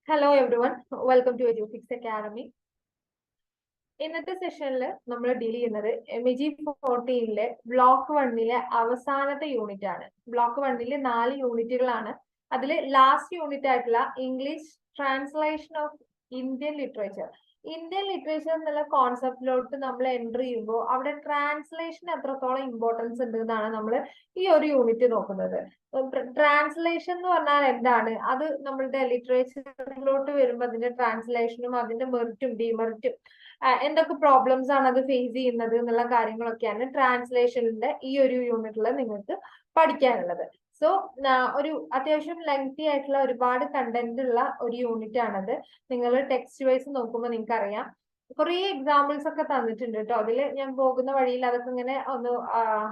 Hello everyone, welcome to Edufix academy. ഇന്നത്തെ സെഷനിൽ നമ്മൾ ഡീൽ ചെയ്യുന്നത് MEG 14 ബ്ലോക്ക് 1 അവസാനത്തെ യൂണിറ്റ് ആണ്. ബ്ലോക്ക് 1 4 യൂണിറ്റുകളാണ്. അതിൽ ലാസ്റ്റ് യൂണിറ്റ് ആയിട്ടുള്ള English translation of Indian literature എന്നുള്ള കോൺസെപ്റ്റിലോട്ട് നമ്മൾ എൻട്രി ചെയ്യുമ്പോൾ അവിടെ ട്രാൻസ്ലേഷൻ എത്രത്തോളം ഇമ്പോർട്ടൻസ് ഉണ്ട് എന്നാണ് നമ്മൾ ഈ ഒരു യൂണിറ്റ് നോക്കുന്നത്. ട്രാൻസ്ലേഷൻ എന്ന് പറഞ്ഞാൽ എന്താണ്? അത് നമ്മളുടെ ലിറ്ററേച്ചറിലോട്ട് വരുമ്പോൾ അതിന്റെ ട്രാൻസ്ലേഷനും അതിന്റെ മെറിറ്റും ഡിമെറിറ്റും എന്തൊക്കെ പ്രോബ്ലംസ് ആണ് അത് ഫേസ് ചെയ്യുന്നത് എന്നുള്ള കാര്യങ്ങളൊക്കെയാണ് ട്രാൻസ്ലേഷനിന്റെ ഈ ഒരു യൂണിറ്റിൽ നിങ്ങൾക്ക് പഠിക്കാനുള്ളത്. സോ ഒരു അത്യാവശ്യം ലെങ്തി ആയിട്ടുള്ള ഒരുപാട് കണ്ടന്റ് ഉള്ള ഒരു യൂണിറ്റ് ആണത്. നിങ്ങൾ ടെക്സ്റ്റ് വൈസ് നോക്കുമ്പോൾ നിങ്ങൾക്ക് അറിയാം കുറേ എക്സാമ്പിൾസ് ഒക്കെ തന്നിട്ടുണ്ട് കേട്ടോ. അതിൽ ഞാൻ പോകുന്ന വഴിയിൽ അതൊക്കെ ഇങ്ങനെ ഒന്ന്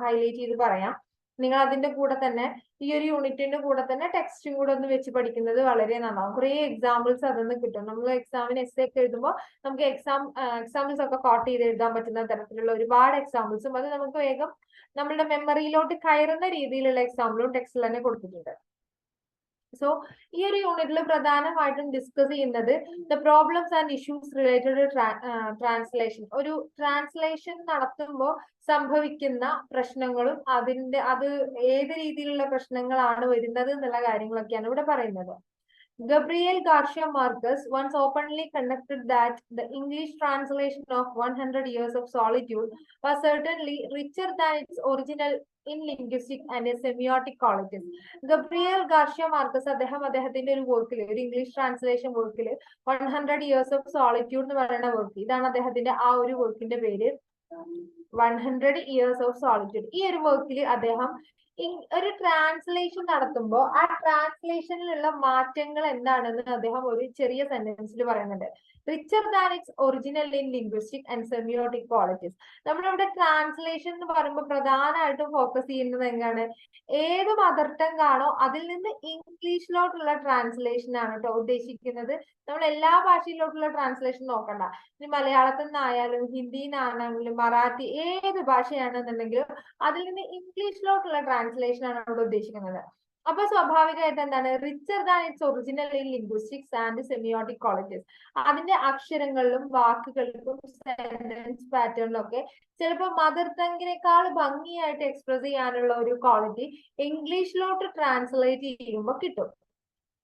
ഹൈലൈറ്റ് ചെയ്ത് പറയാം. നിങ്ങൾ അതിന്റെ കൂടെ തന്നെ ഈ ഒരു യൂണിറ്റിന്റെ കൂടെ തന്നെ ടെക്സ്റ്റും കൂടെ ഒന്ന് വെച്ച് പഠിക്കുന്നത് വളരെ നന്നാവും. കുറേ എക്സാമ്പിൾസ് അതൊന്ന് കിട്ടും. നമ്മൾ എക്സാമിന് എസ്സേ ഒക്കെ എഴുതുമ്പോൾ നമുക്ക് എക്സാമ്പിൾസ് ഒക്കെ കോട്ട് ചെയ്ത് എഴുതാൻ പറ്റുന്ന തരത്തിലുള്ള ഒരുപാട് എക്സാമ്പിൾസും അത് നമുക്ക് വേഗം നമ്മളുടെ മെമ്മറിയിലോട്ട് കയറുന്ന രീതിയിലുള്ള എക്സാമ്പിളും ടെക്സ്റ്റിൽ തന്നെ കൊടുത്തിട്ടുണ്ട്. സോ ഈ ഒരു യൂണിറ്റിൽ പ്രധാനമായിട്ടും ഡിസ്കസ് ചെയ്യുന്നത് the problems and issues related to translation. ഒരു ട്രാൻസ്ലേഷൻ നടത്തുമ്പോൾ സംഭവിക്കുന്ന പ്രശ്നങ്ങളും അത് ഏത് രീതിയിലുള്ള പ്രശ്നങ്ങളാണ് വരുന്നത് എന്നുള്ള കാര്യങ്ങളൊക്കെയാണ് ഇവിടെ പറയുന്നത്. Gabriel Garcia Marquez once openly conducted that the English translation of 100 Years of Solitude was certainly richer than its original in linguistic and semiotic qualities. Gabriel Garcia Marquez അദ്ദേഹത്തിന്റെ ഒരു വർക്കിൽ, ഒരു ഇംഗ്ലീഷ് ട്രാൻസ്ലേഷൻ വർക്കിൽ 100 Years of Solitude എന്ന് പറയുന്ന work, ഇതാണ് അദ്ദേഹത്തിന്റെ ആ ഒരു വർക്കിന്റെ പേര്, 100 Years of Solitude. ഈ ഒരു വർക്കിൽ അദ്ദേഹം ഒരു ട്രാൻസ്ലേഷൻ നടത്തുമ്പോൾ ആ ട്രാൻസ്ലേഷനിലുള്ള മാറ്റങ്ങൾ എന്താണെന്ന് അദ്ദേഹം ഒരു ചെറിയ സെന്റൻസിൽ പറയുന്നുണ്ട്. Richer than its original in linguistic and semiotic qualities. നമ്മളിവിടെ ട്രാൻസ്ലേഷൻ എന്ന് പറയുമ്പോൾ പ്രധാനമായിട്ടും ഫോക്കസ് ചെയ്യുന്നത് എങ്ങനെയാണ്? ഏത് മദർ ടങ് ആണോ അതിൽ നിന്ന് ഇംഗ്ലീഷിലോട്ടുള്ള ട്രാൻസ്ലേഷൻ ആണ് കേട്ടോ ഉദ്ദേശിക്കുന്നത്. നമ്മൾ എല്ലാ ഭാഷയിലോട്ടുള്ള ട്രാൻസ്ലേഷൻ നോക്കണ്ട. ഇനി മലയാളത്തിൽ നിന്നായാലും ഹിന്ദിയിൽ നിന്നാണെങ്കിലും മറാഠി ഏത് ഭാഷയാണെന്നുണ്ടെങ്കിലും അതിൽ നിന്ന് ഇംഗ്ലീഷിലോട്ടുള്ള ട്രാൻസ്ലേഷൻ ആണ് അവിടെ ഉദ്ദേശിക്കുന്നത്. അപ്പൊ സ്വാഭാവികമായിട്ട് എന്താണ്? Richer than its original in linguistics and semiotic qualities. അതിന്റെ അക്ഷരങ്ങളിലും വാക്കുകൾക്കും സെന്റൻസ് പാറ്റേണിലും ഒക്കെ ചിലപ്പോൾ മദർ ടങ്ങിനേക്കാൾ ഭംഗിയായിട്ട് എക്സ്പ്രസ് ചെയ്യാനുള്ള ഒരു ക്വാളിറ്റി ഇംഗ്ലീഷിലോട്ട് ട്രാൻസ്ലേറ്റ് ചെയ്യുമ്പോൾ കിട്ടും.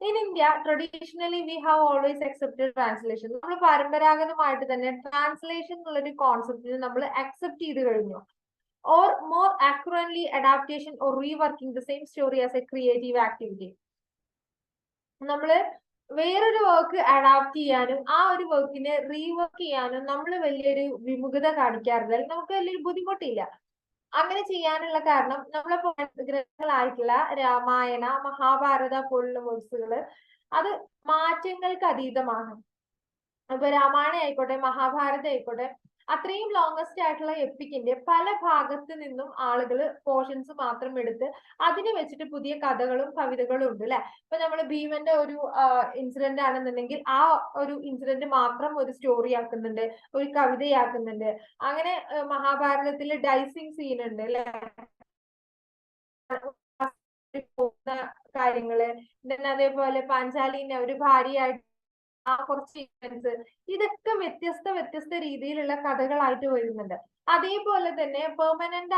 In India traditionally we have always accepted translation. നമ്മൾ പരമ്പരാഗതമായിട്ട് തന്നെ ട്രാൻസ്ലേഷൻ എന്നുള്ളൊരു കോൺസെപ്റ്റിന് നമ്മൾ അക്സെപ്റ്റ് ചെയ്ത് കഴിഞ്ഞു. Or more accurately, adaptation or reworking the same story as a creative activity. നമ്മൾ വേറൊരു വർക്ക് അഡാപ്റ്റ് ചെയ്യാനും ആ ഒരു വർക്കിനെ റീവർക്ക് ചെയ്യാനും നമ്മൾ വലിയൊരു വിമുഖത കാണിക്കാറില്ല, നമുക്ക് വലിയൊരു ബുദ്ധിമുട്ടില്ല. അങ്ങനെ ചെയ്യാനുള്ള കാരണം നമ്മളെ ഗ്രന്ഥങ്ങളായിട്ടുള്ള രാമായണ മഹാഭാരത പോലുള്ള വർക്സുകള് അത് മാറ്റങ്ങൾക്ക് അതീതമാണ്. ഇപ്പൊ രാമായണ ആയിക്കോട്ടെ മഹാഭാരത ആയിക്കോട്ടെ അത്രയും ലോങ്സ്റ്റ് ആയിട്ടുള്ള എപ്പിക്കിന്റെ പല ഭാഗത്ത് നിന്നും ആളുകൾ പോർഷൻസ് മാത്രം എടുത്ത് അതിനെ വെച്ചിട്ട് പുതിയ കഥകളും കവിതകളും ഉണ്ട് അല്ലെ. ഇപ്പൊ നമ്മൾ ഭീമന്റെ ഒരു ഇൻസിഡന്റ് ആണെന്നുണ്ടെങ്കിൽ ആ ഒരു ഇൻസിഡന്റ് മാത്രം ഒരു സ്റ്റോറി ആക്കുന്നുണ്ട്, ഒരു കവിതയാക്കുന്നുണ്ട്. അങ്ങനെ മഹാഭാരതത്തിൽ ഡൈസിങ് സീൻ ഉണ്ട് അല്ലെ, കാര്യങ്ങള്. അതേപോലെ പാഞ്ചാലിനെ ഒരു ഭാര്യയായിട്ട് ആ കുറച്ച് ഇവന്റ്സ്, ഇതൊക്കെ വ്യത്യസ്ത രീതിയിലുള്ള കഥകളായിട്ട് വരുന്നുണ്ട്. അതേപോലെ തന്നെ പെർമനന്റ്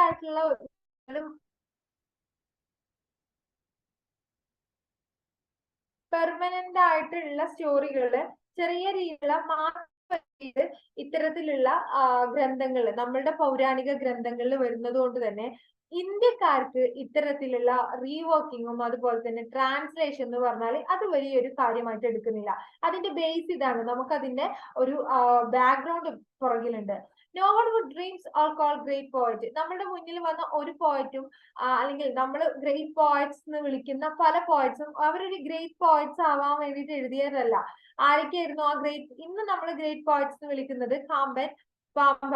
ആയിട്ടുള്ള സ്റ്റോറികള് ചെറിയ രീതിയിലുള്ള മാറ്റം ചെയ്ത് ഇത്തരത്തിലുള്ള ഗ്രന്ഥങ്ങൾ നമ്മളുടെ പൗരാണിക ഗ്രന്ഥങ്ങളിൽ വരുന്നത് കൊണ്ട് തന്നെ ഇന്ത്യക്കാർക്ക് ഇത്തരത്തിലുള്ള റീവർക്കിങ്ങും അതുപോലെ തന്നെ ട്രാൻസ്ലേഷൻ എന്ന് പറഞ്ഞാൽ അത് വലിയൊരു കാര്യമായിട്ട് എടുക്കുന്നില്ല. അതിന്റെ ബേസ് ഇതാണ്, നമുക്കതിന്റെ ഒരു ബാക്ക്ഗ്രൗണ്ട് പുറകിലുണ്ട്. No one would dreams or call great poet. നമ്മുടെ മുന്നിൽ വന്ന ഒരു പോയറ്റും അല്ലെങ്കിൽ നമ്മൾ ഗ്രേറ്റ് പോയറ്റ്സ് എന്ന് വിളിക്കുന്ന പല പോയറ്റ്സും അവരൊരു ഗ്രേറ്റ് പോയറ്റ്സ് ആവാൻ വേണ്ടിയിട്ട് എഴുതിയതല്ല. ആരൊക്കെയായിരുന്നു ആ ഗ്രേറ്റ്? ഇന്ന് നമ്മൾ ഗ്രേറ്റ് പോയറ്റ്സ് എന്ന് വിളിക്കുന്നത് കാമ്പൻ, പാമ്പ,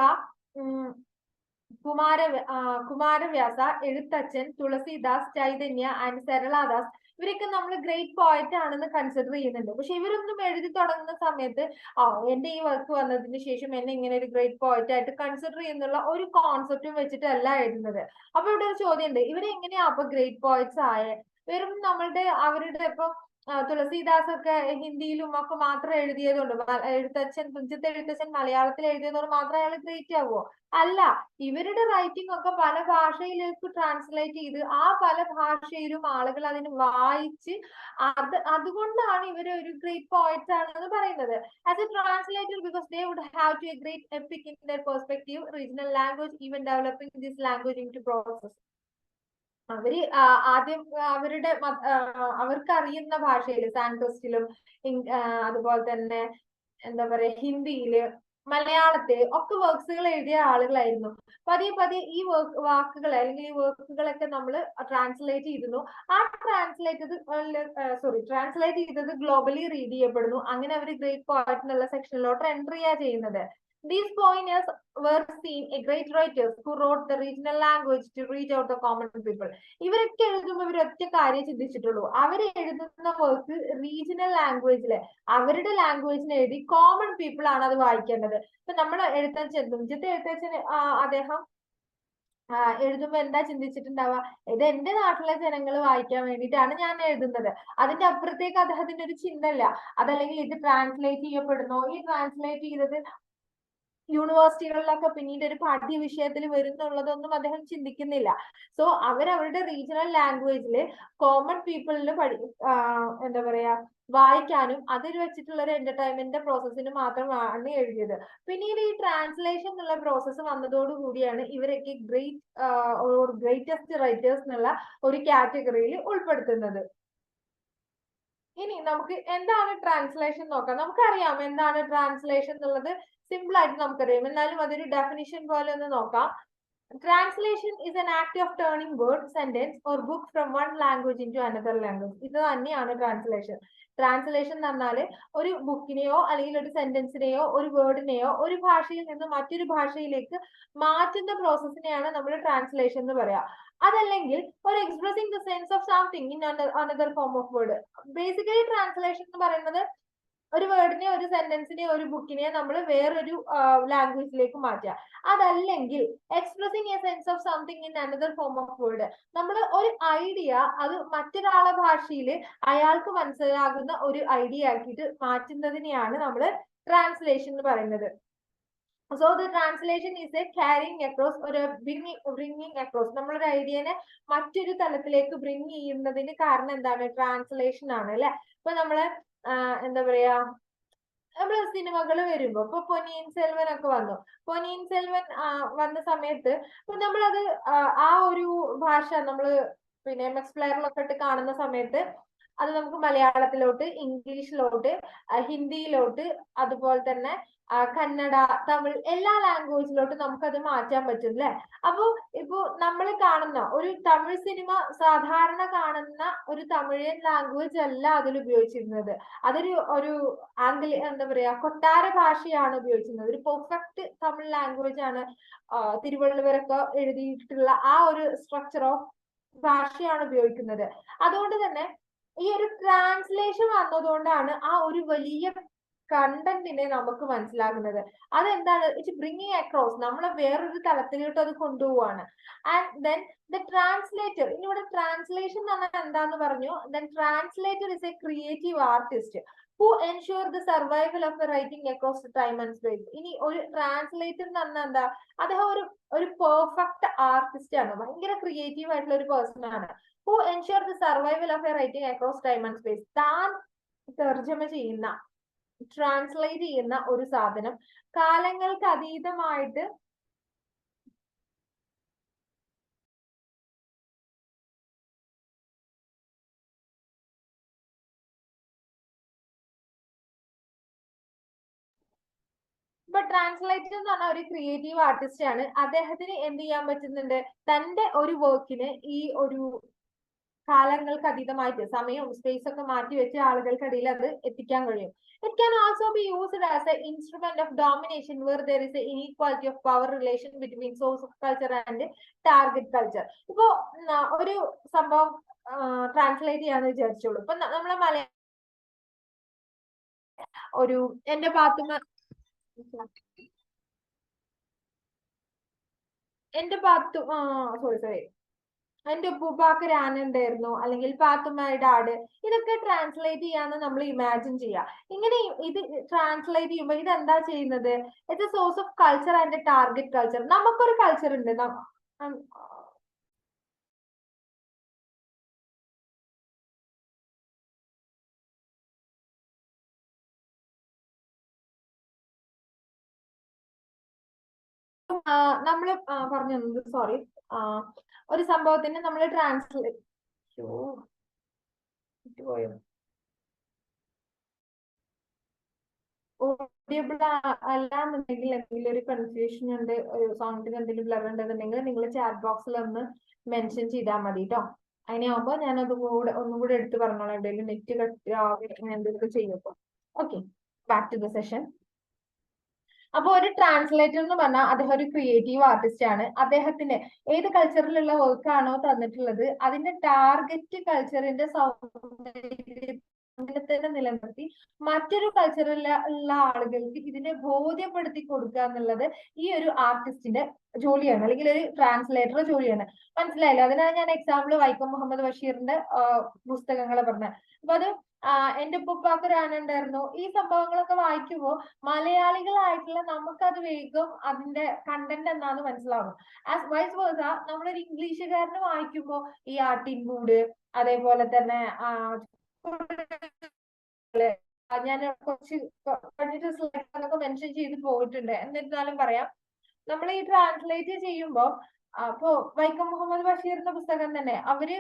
കുമാരവ്യാസ, എഴുത്തച്ഛൻ, തുളസിദാസ്, ചൈതന്യ ആൻഡ് സരളാദാസ്, ഇവരൊക്കെ നമ്മൾ ഗ്രേറ്റ് പോയറ്റ് ആണെന്ന് കൺസിഡർ ചെയ്യുന്നുണ്ട്. പക്ഷെ ഇവരൊന്നും എഴുതി തുടങ്ങുന്ന സമയത്ത് എന്റെ ഈ വർക്ക് വന്നതിന് ശേഷം എന്നെ ഇങ്ങനെ ഒരു ഗ്രേറ്റ് പോയറ്റ് ആയിട്ട് കൺസിഡർ ചെയ്യുന്നുള്ള ഒരു കോൺസെപ്റ്റും വെച്ചിട്ടല്ല എഴുതുന്നത്. അപ്പൊ ഇവിടെ ഒരു ചോദ്യം ഉണ്ട്, ഇവരെങ്ങനെയാ അപ്പൊ ഗ്രേറ്റ് പോയറ്റ്സ് ആയേ? വെറും അവരുടെ ഇപ്പൊ തുളസീദാസ് ഒക്കെ ഹിന്ദിയിലും ഒക്കെ മാത്രം എഴുതിയതുകൊണ്ട്, എഴുത്തച്ഛൻ തുഞ്ചത്തെ എഴുത്തച്ഛൻ മലയാളത്തിൽ എഴുതിയതുകൊണ്ട് മാത്രം അയാൾ ഗ്രേറ്റ് ആവുമോ? അല്ല. ഇവരുടെ റൈറ്റിംഗ് ഒക്കെ പല ഭാഷയിലേക്ക് ട്രാൻസ്ലേറ്റ് ചെയ്ത് ആ പല ഭാഷയിലും ആളുകൾ അതിന് വായിച്ച് അതുകൊണ്ടാണ് ഇവർ ഒരു ഗ്രേറ്റ് പോയറ്റ് ആണെന്ന് പറയുന്നത്. As a translator, because they would have to a great epic in their perspective, regional language, even developing this language into process. അവര് ആദ്യം അവരുടെ അവർക്ക് അറിയുന്ന ഭാഷയിൽ സാൻസ്ക്രിറ്റിലും അതുപോലെ തന്നെ എന്താ പറയാ ഹിന്ദിയില് മലയാളത്തിൽ ഒക്കെ വർക്ക്സുകൾ എഴുതിയ ആളുകളായിരുന്നു. പതിയെ പതിയെ ഈ വാക്കുകൾ അല്ലെങ്കിൽ ഈ വർക്കുകളൊക്കെ നമ്മൾ ട്രാൻസ്ലേറ്റ് ചെയ്തിരുന്നു. ആ ട്രാൻസ്ലേറ്റ് ചെയ്തത് ഗ്ലോബലി റീഡ് ചെയ്യപ്പെടുന്നു. അങ്ങനെ അവർ ഗ്രേറ്റ് പോയറ്റ് എന്നുള്ള സെക്ഷനിലോട്ട് എൻട്രി ചെയ്യാ ചെയ്യുന്നത്. These pioneers were seen a great writers who wrote the regional language to reach out the common people. ഇവരൊക്കെ എഴുതുമ്പോൾ ഇവർ ഒറ്റ കാര്യം ചിന്തിച്ചിട്ടുള്ളൂ. അവർ എഴുതുന്ന വർക്ക് റീജിയണൽ ലാംഗ്വേജില് അവരുടെ ലാംഗ്വേജിന് എഴുതി കോമൺ പീപ്പിൾ ആണ് അത് വായിക്കേണ്ടത്. ഇപ്പൊ നമ്മൾ എഴുത്തച്ഛൻ തുഞ്ചത്തെ എഴുത്തച്ഛന് അദ്ദേഹം എഴുതുമ്പോ എന്താ ചിന്തിച്ചിട്ടുണ്ടാവുക? ഇത് എന്റെ നാട്ടിലെ ജനങ്ങൾ വായിക്കാൻ വേണ്ടിയിട്ടാണ് ഞാൻ എഴുതുന്നത്. അതിന്റെ അപ്പുറത്തേക്ക് അദ്ദേഹത്തിന്റെ ഒരു ചിന്തയില്ല. അതല്ലെങ്കിൽ ഇത് ട്രാൻസ്ലേറ്റ് ചെയ്യപ്പെടുന്നോ, ഈ ട്രാൻസ്ലേറ്റ് ചെയ്തത് യൂണിവേഴ്സിറ്റികളിലൊക്കെ പിന്നീട് ഒരു പാഠ്യ വിഷയത്തിൽ വരുന്നുള്ളതൊന്നും അദ്ദേഹം ചിന്തിക്കുന്നില്ല. സോ അവരവരുടെ റീജിയണൽ ലാംഗ്വേജില് കോമൺ പീപ്പിളിന് എന്താ പറയാ വായിക്കാനും അതിൽ വെച്ചിട്ടുള്ള ഒരു എന്റർടൈൻമെന്റ് പ്രോസസ്സിന് മാത്രമാണ് എഴുതിയത്. പിന്നീട് ഈ ട്രാൻസ്ലേഷൻ എന്നുള്ള പ്രോസസ്സ് വന്നതോടുകൂടിയാണ് ഇവരൊക്കെ ഗ്രേറ്റസ്റ്റ് റൈറ്റേഴ്സ് എന്നുള്ള ഒരു കാറ്റഗറിയിൽ ഉൾപ്പെടുത്തുന്നത്. ഇനി നമുക്ക് എന്താണ് ട്രാൻസ്ലേഷൻ നോക്കാം. നമുക്കറിയാം എന്താണ് ട്രാൻസ്ലേഷൻ എന്നുള്ളത്, സിമ്പിൾ ആയിട്ട് നമുക്കറിയാം. എന്നാലും അതൊരു ഡെഫിനിഷൻ പോലെ ഒന്ന് നോക്കാം. Translation is an act of turning word, sentence or book from one language into another language. ഇത് തന്നെയാണ് ട്രാൻസ്ലേഷൻ. ട്രാൻസ്ലേഷൻ എന്ന് പറഞ്ഞാൽ ഒരു ബുക്കിനെയോ അല്ലെങ്കിൽ ഒരു സെന്റൻസിനെയോ ഒരു വേർഡിനെയോ ഒരു ഭാഷയിൽ നിന്ന് മറ്റൊരു ഭാഷയിലേക്ക് മാറ്റുന്ന പ്രോസസ്സിനെയാണ് നമ്മൾ ട്രാൻസ്ലേഷൻ എന്ന് പറയാ. അതല്ലെങ്കിൽ ഒരു expressing the sense of something in another form of word. Basically translation എന്ന് പറയുന്നത് ഒരു വേർഡിനെ ഒരു സെന്റൻസിനെ ഒരു ബുക്കിനെ നമ്മൾ വേറൊരു ലാംഗ്വേജിലേക്ക് മാറ്റുക. അതല്ലെങ്കിൽ expressing A sense of something in another form of word. നമ്മൾ ഒരു ഐഡിയ അത് മറ്റൊരാളെ ഭാഷയിൽ അയാൾക്ക് മനസ്സിലാകുന്ന ഒരു ഐഡിയ ആക്കിയിട്ട് മാറ്റുന്നതിനെയാണ് നമ്മൾ ട്രാൻസ്ലേഷൻ എന്ന് പറയുന്നത്. So the translation is A carrying across, ഒരു ബ്രിങ്ങിങ് അക്രോസ്. നമ്മളൊരു ഐഡിയനെ മറ്റൊരു തലത്തിലേക്ക് ബ്രിങ് ചെയ്യുന്നതിന് കാരണം എന്താണ്? ട്രാൻസ്ലേഷൻ ആണ് അല്ലെ. ഇപ്പൊ നമ്മള് എന്താ പറയാ നമ്മള് സിനിമകൾ വരുമ്പോ ഇപ്പൊ പൊന്നിയിൻ സെൽവൻ ഒക്കെ വന്നു. പൊന്നിയിൻ സെൽവൻ വന്ന സമയത്ത് ഇപ്പൊ നമ്മളത് ആ ഒരു ഭാഷ നമ്മള് പിന്നെ എംഎക്സ് പ്ലെയറിലൊക്കെ ഇട്ട് കാണുന്ന സമയത്ത് അത് നമുക്ക് മലയാളത്തിലോട്ട്, ഇംഗ്ലീഷിലോട്ട്, ഹിന്ദിയിലോട്ട്, അതുപോലെ തന്നെ കന്നഡ, തമിഴ് എല്ലാ ലാംഗ്വേജിലോട്ട് നമുക്കത് മാറ്റാൻ പറ്റും അല്ലെ. അപ്പൊ ഇപ്പൊ നമ്മൾ കാണുന്ന ഒരു തമിഴ് സിനിമ സാധാരണ കാണുന്ന ഒരു തമിഴൻ ലാംഗ്വേജ് അല്ല അതിൽ ഉപയോഗിച്ചിരുന്നത്. അതൊരു എന്താ പറയാ കൊട്ടാര ഭാഷയാണ് ഉപയോഗിച്ചിരുന്നത്. ഒരു പെർഫെക്റ്റ് തമിഴ് ലാംഗ്വേജ് ആണ് തിരുവള്ളുവരൊക്കെ എഴുതിയിട്ടുള്ള ആ ഒരു സ്ട്രക്ചർ ഓഫ് ഭാഷയാണ് ഉപയോഗിക്കുന്നത്. അതുകൊണ്ട് തന്നെ ഈ ഒരു ട്രാൻസ്ലേഷൻ വന്നതുകൊണ്ടാണ് ആ ഒരു വലിയ കണ്ടന്റിനെ നമുക്ക് മനസ്സിലാകുന്നത്. അതെന്താണ്? ഇറ്റ്സ് ബ്രിങ്ങിങ് അക്രോസ്, നമ്മൾ വേറൊരു തലത്തിലോട്ട് അത് കൊണ്ടുപോവാണ്. ആൻഡ് ദെൻ ദ ട്രാൻസ്ലേറ്റർ, ഇനി ഇവിടെ ട്രാൻസ്ലേഷൻ എന്ന് പറഞ്ഞാൽ എന്താന്ന് പറഞ്ഞു. Then translator is A creative artist who ensure the survival of the writing across the time and space. ഇനി ഒരു ട്രാൻസ്ലേറ്റർ എന്ന് പറഞ്ഞാൽ എന്താ? അദ്ദേഹം ഒരു പെർഫെക്റ്റ് ആർട്ടിസ്റ്റ് ആണ്, ഭയങ്കര ക്രിയേറ്റീവ് ആയിട്ടുള്ള ഒരു പേഴ്സൺ ആണ്. who ensure the survival of a writing across time and space. താൻ തർജ്ജമ ചെയ്യുന്ന, ട്രാൻസ്ലേറ്റ് ചെയ്യുന്ന ഒരു സാധനം കാലങ്ങൾക്ക് അതീതമായിട്ട് ഇപ്പൊ ട്രാൻസ്ലേറ്റർ എന്ന് പറഞ്ഞ ഒരു ക്രിയേറ്റീവ് ആർട്ടിസ്റ്റ് ആണ്. അദ്ദേഹത്തിന് എന്ത് ചെയ്യാൻ പറ്റുന്നുണ്ട്? തന്റെ ഒരു വർക്കിന് ഈ ഒരു കാലങ്ങൾക്ക് അതീതമായിട്ട് സമയവും സ്പേസ് ഒക്കെ മാറ്റി വെച്ച് ആളുകൾക്കിടയിൽ അത് എത്തിക്കാൻ കഴിയും. It can also be used as a instrument of domination where there is a inequality of power relation between source of culture and target culture. ഇപ്പോ ഒരു സംഭവം ട്രാൻസ്ലേറ്റ് ചെയ്യാന്ന് വിചാരിച്ചോളൂ. ഇപ്പൊ നമ്മളെ മലയാളം ഒരു എന്റെ പാത്തുമ്മ സോറി എന്റെ ഉപ്പൂപ്പാക്ക് ഒരു ആന ഉണ്ടായിരുന്നു, അല്ലെങ്കിൽ പാത്തുമ്മയുടെ ആട്. ഇതൊക്കെ ട്രാൻസ്ലേറ്റ് ചെയ്യാന്ന് നമ്മൾ ഇമാജിൻ ചെയ്യുക. ഇങ്ങനെ ഇത് ട്രാൻസ്ലേറ്റ് ചെയ്യുമ്പോൾ ഇത് എന്താ ചെയ്യുന്നത്? It's A source of culture and target culture. നമുക്കൊരു കൾച്ചർ ഉണ്ട്. നമ്മള് പറഞ്ഞു, സോറി, ഒരു സംഭവത്തിന് നമ്മൾ ട്രാൻസ്ലേറ്റ് പോയോ ഓഡിയബിൾ അല്ലാന്നുണ്ടെങ്കിൽ, എന്തെങ്കിലും ഒരു കൺഫ്യൂഷൻ ഉണ്ട്, ഒരു സൗണ്ടിന് എന്തെങ്കിലും ബ്ലർ ഉണ്ടെന്നുണ്ടെങ്കിൽ നിങ്ങൾ ചാറ്റ് ബോക്സിൽ ഒന്ന് മെൻഷൻ ചെയ്താൽ മതി കേട്ടോ. അതിനാകുമ്പോ ഞാൻ ഒന്നും കൂടെ എടുത്ത് പറഞ്ഞോളാം, എന്തെങ്കിലും നെറ്റ് കട്ട് അങ്ങനെ എന്തെങ്കിലും ചെയ്യുമ്പോൾ. Okay, back to the session. അപ്പൊ ഒരു ട്രാൻസ്ലേറ്റർ എന്ന് പറഞ്ഞാൽ അദ്ദേഹം ഒരു ക്രിയേറ്റീവ് ആർട്ടിസ്റ്റ് ആണ്. അദ്ദേഹത്തിന് ഏത് കൾച്ചറിലുള്ള വർക്ക് ആണോ തന്നിട്ടുള്ളത് അതിന്റെ ടാർഗറ്റ് കൾച്ചറിന്റെ തന്നെ നിലനിർത്തി മറ്റൊരു കൾച്ചറിലുള്ള ആളുകൾക്ക് ഇതിനെ ബോധ്യപ്പെടുത്തി കൊടുക്കുക എന്നുള്ളത് ഈ ഒരു ആർട്ടിസ്റ്റിന്റെ ജോലിയാണ്, അല്ലെങ്കിൽ ഒരു ട്രാൻസ്ലേറ്റർ ജോലിയാണ്. മനസ്സിലായില്ല? അതിനാണ് ഞാൻ എക്സാമ്പിൾ വൈക്കം മുഹമ്മദ് ബഷീറിന്റെ പുസ്തകങ്ങളെ പറഞ്ഞത്. അപ്പൊ അത് എന്റെ ഉപ്പുപ്പാക്ക് ഒരു ആന ഉണ്ടായിരുന്നു. ഈ സംഭവങ്ങളൊക്കെ വായിക്കുമ്പോൾ മലയാളികളായിട്ടുള്ള നമുക്കത് വേഗം അതിന്റെ കണ്ടന്റ് എന്താന്ന് മനസ്സിലാവും. ആസ് വൈസ് വേഴ്സ നമ്മളൊരു ഇംഗ്ലീഷുകാരന് വായിക്കുമ്പോൾ ഈ ആട്ടിൻകൂട്, അതേപോലെ തന്നെ ഞാൻ കുറച്ച് സ്ലൈഡൊക്കെ മെൻഷൻ ചെയ്ത് പോയിട്ടുണ്ട്. എന്നിരുന്നാലും പറയാം, നമ്മൾ ഈ ട്രാൻസ്ലേറ്റ് ചെയ്യുമ്പോൾ അപ്പോ വൈക്കം മുഹമ്മദ് ബഷീറിന്റെ പുസ്തകം തന്നെ അവര്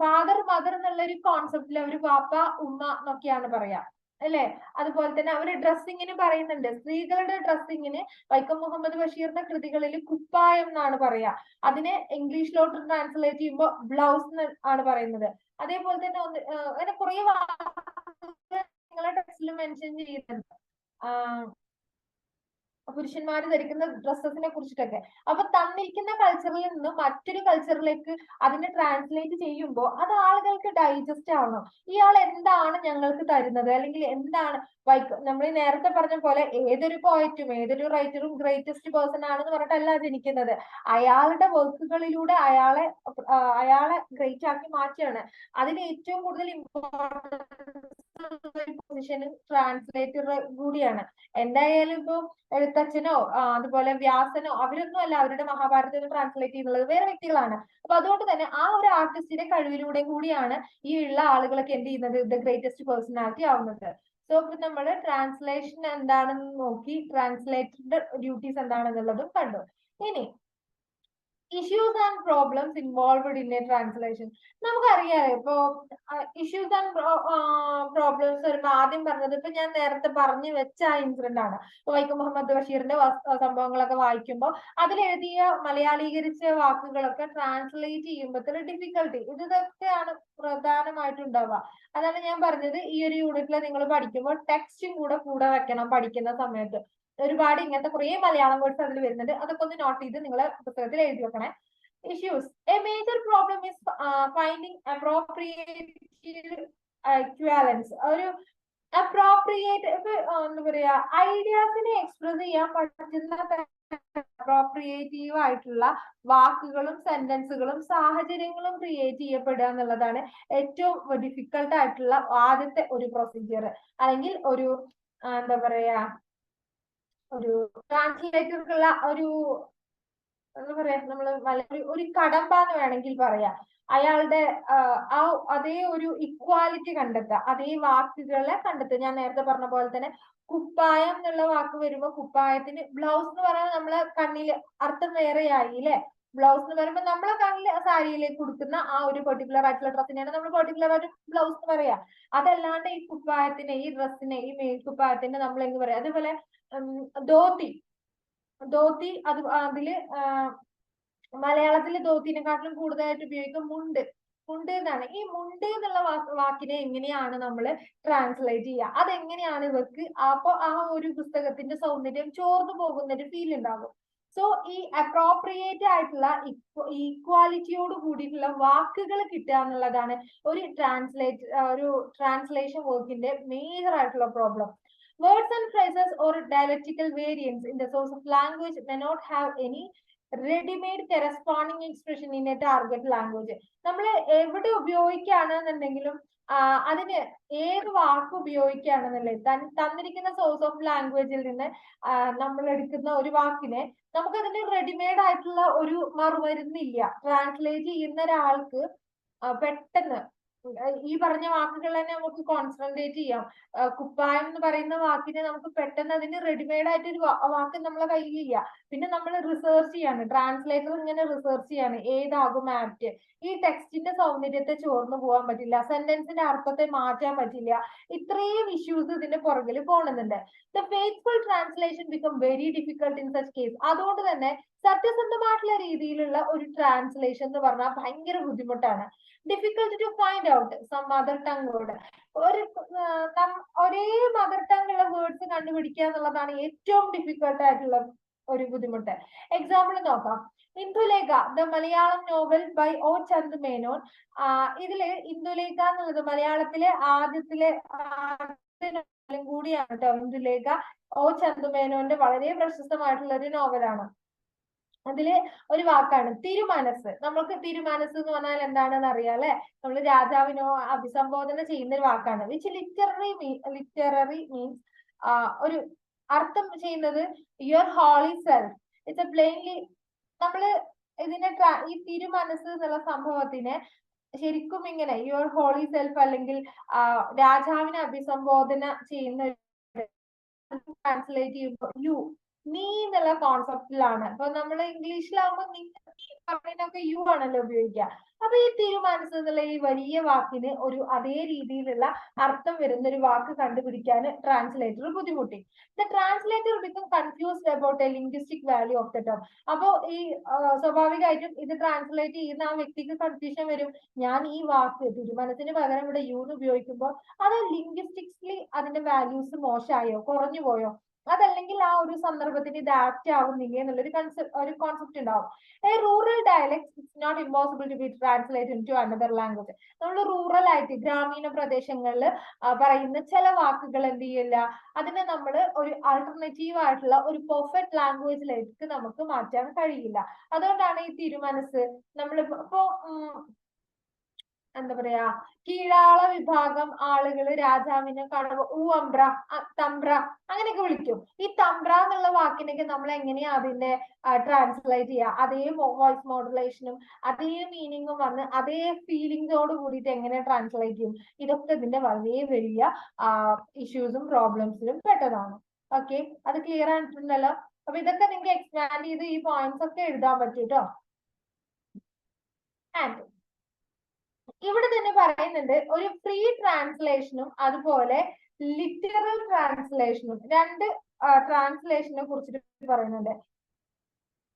ഫാദർ മദർ എന്നുള്ള ഒരു കോൺസെപ്റ്റിൽ അവര് പാപ്പ ഉമ്മ എന്നൊക്കെയാണ് പറയാ, അല്ലെ? അതുപോലെ തന്നെ അവര് ഡ്രസ്സിങ്ങിന് പറയുന്നുണ്ട്. സ്ത്രീകളുടെ ഡ്രസ്സിങ്ങിന് വൈക്കം മുഹമ്മദ് ബഷീറിന്റെ കൃതികളിൽ കുപ്പായം എന്നാണ് പറയാ. അതിനെ ഇംഗ്ലീഷിലോട്ട് ട്രാൻസ്ലേറ്റ് ചെയ്യുമ്പോൾ ബ്ലൗസ് ആണ് പറയുന്നത്. അതേപോലെ തന്നെ അങ്ങനെ കുറെ നിങ്ങളെ ടെക്സ്റ്റിൽ മെൻഷൻ ചെയ്യുന്നുണ്ട് പുരുഷന്മാർ ധരിക്കുന്ന ഡ്രസ്സസിനെ കുറിച്ചിട്ടൊക്കെ. അപ്പൊ തന്നിരിക്കുന്ന കൾച്ചറിൽ നിന്ന് മറ്റൊരു കൾച്ചറിലേക്ക് അതിനെ ട്രാൻസ്ലേറ്റ് ചെയ്യുമ്പോൾ അത് ആളുകൾക്ക് ഡൈജസ്റ്റ് ആവണം. ഇയാൾ എന്താണ് ഞങ്ങൾക്ക് തരുന്നത്, അല്ലെങ്കിൽ എന്താണ് നമ്മൾ നേരത്തെ പറഞ്ഞ പോലെ ഏതൊരു പോയറ്റും ഏതൊരു റൈറ്ററും ഗ്രേറ്റസ്റ്റ് പേഴ്സൺ ആണെന്ന് പറഞ്ഞിട്ടല്ല ജനിക്കുന്നത്. അയാളുടെ വർക്കുകളിലൂടെ അയാളെ ഗ്രേറ്റ് ആക്കി മാറ്റുകയാണ്. അതിന് ഏറ്റവും കൂടുതൽ പൊസിഷൻ ട്രാൻസ്ലേറ്റർ കൂടിയാണ്. എന്തായാലും ഇപ്പൊ എഴുത്തച്ഛനോ അതുപോലെ വ്യാസനോ അവരൊന്നും അല്ല അവരുടെ മഹാഭാരതത്തിൽ ട്രാൻസ്ലേറ്റ് ചെയ്യുന്നത്, വേറെ വ്യക്തികളാണ്. അപ്പൊ അതുകൊണ്ട് തന്നെ ആ ഒരു ആർട്ടിസ്റ്റിന്റെ കഴിവിലൂടെ കൂടിയാണ് ഈ ഉള്ള ആളുകളൊക്കെ എന്ത് ചെയ്യുന്നത്, ദ ഗ്രേറ്റസ്റ്റ് പേഴ്സണാലിറ്റി ആവുന്നത്. സോ ഇപ്പൊ നമ്മൾ ട്രാൻസ്ലേഷൻ എന്താണെന്ന് നോക്കി, ട്രാൻസ്ലേറ്ററിന്റെ ഡ്യൂട്ടീസ് എന്താണെന്നുള്ളതും കണ്ടു. ഇനി issues and problems involved in A translation. നമുക്കറിയാം ഇപ്പൊ ഇഷ്യൂസ് ആൻഡ് പ്രോബ്ലംസ് വരുമ്പോ ആദ്യം പറഞ്ഞത് ഇപ്പൊ ഞാൻ നേരത്തെ പറഞ്ഞു വെച്ച ആ ഇൻസിഡന്റ് ആണ്. വൈക്കം മുഹമ്മദ് ബഷീറിന്റെ സംഭവങ്ങളൊക്കെ വായിക്കുമ്പോൾ അതിലെഴുതിയ മലയാളീകരിച്ച വാക്കുകളൊക്കെ ട്രാൻസ്ലേറ്റ് ചെയ്യുമ്പോൾ ഡിഫിക്കൽട്ടി ഇതൊക്കെയാണ് പ്രധാനമായിട്ടും ഉണ്ടാവുക. അതാണ് ഞാൻ പറഞ്ഞത്, ഈ ഒരു യൂണിറ്റിൽ നിങ്ങൾ പഠിക്കുമ്പോൾ ടെക്സ്റ്റും കൂടെ വെക്കണം പഠിക്കുന്ന സമയത്ത്. ഒരുപാട് ഇങ്ങനത്തെ കുറെ മലയാളം വേർഡ്സ് അതിൽ വരുന്നുണ്ട്. അതൊക്കെ ഒന്ന് നോട്ട് ചെയ്ത് നിങ്ങൾ പുസ്തകത്തിൽ എഴുതി വെക്കണേ. Issues. A major problem is finding appropriate equivalence. ഒരു അപ്രോപ്രിയേറ്റ് എന്താ പറയാ, ഐഡിയാസിനെ എക്സ്പ്രസ് ചെയ്യാൻ പറ്റുന്ന അപ്രോപ്രിയേറ്റീവ് ആയിട്ടുള്ള വാക്കുകളും സെന്റൻസുകളും സാഹചര്യങ്ങളും ക്രിയേറ്റ് ചെയ്യപ്പെടുക എന്നുള്ളതാണ് ഏറ്റവും ഡിഫിക്കൽട്ട് ആയിട്ടുള്ള ആദ്യത്തെ ഒരു പ്രൊസീജിയർ, അല്ലെങ്കിൽ ഒരു എന്താ പറയാ ഒരു ട്രാൻസ്ലേറ്റർക്കുള്ള ഒരു എന്താ പറയാ, നമ്മള് ഒരു കടമ്പ എന്ന് വേണമെങ്കിൽ പറയാം. അയാളുടെ അതേ ഒരു ഇക്വാലിറ്റി കണ്ടെത്തുക, അതേ വാക്കുകളെ കണ്ടെത്തുക. ഞാൻ നേരത്തെ പറഞ്ഞ പോലെ തന്നെ കുപ്പായം എന്നുള്ള വാക്ക് വരുമ്പോ കുപ്പായത്തിന് ബ്ലൗസ് എന്ന് പറയുമ്പോൾ നമ്മളെ കണ്ണില് അർത്ഥം വേറെയായി അല്ലെ. ബ്ലൗസ് എന്ന് പറയുമ്പോൾ നമ്മളെ കണ്ണില് സാരിയിലേക്ക് കൊടുക്കുന്ന ആ ഒരു പെർട്ടിക്കുലർ ആയിട്ടുള്ള ഡ്രസ്സിനെയാണ് നമ്മൾ പെർട്ടിക്കുലർ ആയിട്ട് ബ്ലൗസ് എന്ന് പറയാ. അതല്ലാണ്ട് ഈ കുപ്പായത്തിനെ, ഈ ഡ്രസ്സിനെ, ഈ മേൽക്കുപ്പായത്തിനെ നമ്മൾ എന്ന് പറയാം. അതേപോലെ ധോത്തി അതില് മലയാളത്തില് ധോത്തിനെക്കാട്ടിലും കൂടുതലായിട്ട് ഉപയോഗിക്കും മുണ്ട് എന്നാണ്. ഈ മുണ്ട് എന്നുള്ള വാക്കിനെ എങ്ങനെയാണ് നമ്മൾ ട്രാൻസ്ലേറ്റ് ചെയ്യുക, അതെങ്ങനെയാണ് ഇവർക്ക് അപ്പൊ ആ ഒരു പുസ്തകത്തിന്റെ സൗന്ദര്യം ചോർന്നു പോകുന്ന ഒരു ഫീൽ ഉണ്ടാകും. സോ ഈ അപ്രോപ്രിയേറ്റ് ആയിട്ടുള്ള ഈക്വാലിറ്റിയോട് കൂടിയിട്ടുള്ള വാക്കുകൾ കിട്ടുക എന്നുള്ളതാണ് ഒരു ട്രാൻസ്ലേഷൻ വർക്കിന്റെ മേജർ ആയിട്ടുള്ള problem. Words and phrases or dialectical variants in the source of language may not have any readymade corresponding expression in A target language. നമ്മൾ എവിടെ ഉപയോഗിക്കുകയാണെന്നുണ്ടെങ്കിലും അതിന് ഏത് വാക്ക് ഉപയോഗിക്കുകയാണെന്നുള്ളത് തന്നിരിക്കുന്ന സോഴ്സ് ഓഫ് ലാംഗ്വേജിൽ നിന്ന് നമ്മൾ എടുക്കുന്ന ഒരു വാക്കിനെ നമുക്ക് അതിന് റെഡിമെയ്ഡ് ആയിട്ടുള്ള ഒരു മറുമരുന്നില്ല. ട്രാൻസ്ലേറ്റ് ചെയ്യുന്ന ഒരാൾക്ക് പെട്ടെന്ന് ഈ പറഞ്ഞ വാക്കുകൾ തന്നെ നമുക്ക് കോൺസെൻട്രേറ്റ് ചെയ്യാം. കുപ്പായം എന്ന് പറയുന്ന വാക്കിനെ നമുക്ക് പെട്ടെന്ന് അതിന് റെഡിമെയ്ഡ് ആയിട്ട് ഒരു വാക്ക് നമ്മളെ കയ്യിലില്ല. പിന്നെ നമ്മൾ റിസർച്ച് ചെയ്യാണ്, ട്രാൻസ്ലേറ്റർ ഇങ്ങനെ റിസർച്ച് ചെയ്യാണ് ഏതാകും ആപ്റ്റ്. ഈ ടെക്സ്റ്റിന്റെ സൗന്ദര്യത്തെ ചോർന്നു പോകാൻ പറ്റില്ല, സെന്റൻസിന്റെ അർത്ഥത്തെ മാറ്റാൻ പറ്റില്ല. ഇത്രയും ഇഷ്യൂസ് ഇതിന്റെ പുറകിൽ പോകുന്നുണ്ട്. The faithful translation become very difficult in such case. അതുകൊണ്ട് തന്നെ സത്യസന്ധമായിട്ടുള്ള രീതിയിലുള്ള ഒരു ട്രാൻസ്ലേഷൻ എന്ന് പറഞ്ഞാൽ ഭയങ്കര ബുദ്ധിമുട്ടാണ്. Difficult to find out some mother tongue word. ഒരേ മദർ ടങ് ഉള്ള വേർഡ്സ് കണ്ടുപിടിക്കുക എന്നുള്ളതാണ് ഏറ്റവും ഡിഫിക്കൽട്ട് ആയിട്ടുള്ള ഒരു ബുദ്ധിമുട്ട്. എക്സാമ്പിൾ നോക്കാം. Indulekha the Malayalam novel by O Chandu Menon. ഇതില് ഇന്ദുലേഖ എന്നുള്ളത് മലയാളത്തിലെ ആദ്യത്തിലെ കൂടിയാണ് കേട്ടോ. ഇന്ദുലേഖ ഒ ചന്ദ് മേനോന്റെ വളരെ പ്രശസ്തമായിട്ടുള്ള ഒരു നോവലാണ്. അതില് ഒരു വാക്കാണ് തിരുമനസ്. നമ്മൾക്ക് തിരുമനസ് എന്ന് പറഞ്ഞാൽ എന്താണെന്ന് അറിയാം അല്ലെ. നമ്മൾ രാജാവിനോ അഭിസംബോധന ചെയ്യുന്ന ഒരു വാക്കാണ്. വിച്ച് ലിറ്റററി മീൻസ് ഒരു അർത്ഥം ചെയ്യുന്നത് your holy self. It's a plainly നമ്മള് ഇതിനെ ഈ തിരുമനസ് എന്നുള്ള സംഭവത്തിനെ ശരിക്കും ഇങ്ങനെ യുവർ ഹോളി സെൽഫ് അല്ലെങ്കിൽ രാജാവിനെ അഭിസംബോധന ചെയ്യുന്ന ട്രാൻസ്ലേറ്റ് ചെയ്യുമ്പോൾ യു, നീ എന്നുള്ള കോൺസെപ്റ്റിലാണ്. അപ്പൊ നമ്മൾ ഇംഗ്ലീഷിലാവുമ്പോൾ പറഞ്ഞൊക്കെ യു ആണല്ലോ ഉപയോഗിക്കുക. അപ്പൊ ഈ തിരുമനസ് എന്നുള്ള ഈ വലിയ വാക്കിന് ഒരു അതേ രീതിയിലുള്ള അർത്ഥം വരുന്ന ഒരു വാക്ക് കണ്ടുപിടിക്കാൻ ട്രാൻസ്ലേറ്റർ ബുദ്ധിമുട്ടി. The translator become confused about A linguistic value of the term. അപ്പോ ഈ സ്വാഭാവികമായിട്ടും ഇത് ട്രാൻസ്ലേറ്റ് ചെയ്യുന്ന ആ വ്യക്തിക്ക് കൺഫ്യൂഷൻ വരും. ഞാൻ ഈ വാക്ക് തിരുമനസിന് പകരം ഇവിടെ യൂന്ന് ഉപയോഗിക്കുമ്പോൾ അത് ലിംഗ്വിസ്റ്റിക്സ്ലി അതിന്റെ വാല്യൂസ് മോശമായോ, കുറഞ്ഞു പോയോ, അതല്ലെങ്കിൽ ആ ഒരു സന്ദർഭത്തിന് ഇത് ആപ്റ്റ് ആവുന്നില്ല എന്നുള്ളൊരു കോൺസെപ്റ്റ് ഉണ്ടാവും. A rural dialect it's not impossible to be translated in to another language. നമ്മൾ റൂറൽ ആയിട്ട് ഗ്രാമീണ പ്രദേശങ്ങളിൽ പറയുന്ന ചില വാക്കുകൾ എന്ത് ചെയ്യില്ല, അതിനെ നമ്മൾ ഒരു ആൾട്ടർനേറ്റീവ് ആയിട്ടുള്ള ഒരു പെർഫെക്റ്റ് ലാംഗ്വേജിലേക്ക് നമുക്ക് മാറ്റാൻ കഴിയില്ല. അതുകൊണ്ടാണ് ഈ തിരുമനസ് നമ്മളിപ്പോ എന്താ പറയാ, കീഴാള വിഭാഗം ആളുകള് രാജാവിനെ കാണുമ്പോ ഊഅംബ്ര, തമ്പ്ര അങ്ങനെയൊക്കെ വിളിക്കും. ഈ തമ്പ്ര എന്നുള്ള വാക്കിനൊക്കെ നമ്മൾ എങ്ങനെയാ അതിന്റെ ട്രാൻസ്ലേറ്റ് ചെയ്യുക? അതേ വോയിസ് മോഡുലേഷനും അതേ മീനിങ്ങും വന്ന് അതേ ഫീലിംഗ്സോട് കൂടിയിട്ട് എങ്ങനെ ട്രാൻസ്ലേറ്റ് ചെയ്യും? ഇതൊക്കെ ഇതിന്റെ വളരെ വലിയ ഇഷ്യൂസും പ്രോബ്ലംസിലും പെട്ടതാണ്. ഓക്കെ, അത് ക്ലിയർ ആയിട്ടുണ്ടല്ലോ. അപ്പൊ ഇതൊക്കെ നിങ്ങൾക്ക് എക്സ്പാൻഡ് ചെയ്ത് ഈ പോയിന്റ്സ് ഒക്കെ എഴുതാൻ പറ്റും കേട്ടോ. ആൻഡ് ഇവിടെ തന്നെ പറയുന്നുണ്ട് ഒരു ഫ്രീ ട്രാൻസ്ലേഷനും അതുപോലെ ലിറ്ററൽ ട്രാൻസ്ലേഷനും, രണ്ട് ട്രാൻസ്ലേഷനെ കുറിച്ചിട്ട് പറയുന്നുണ്ട്.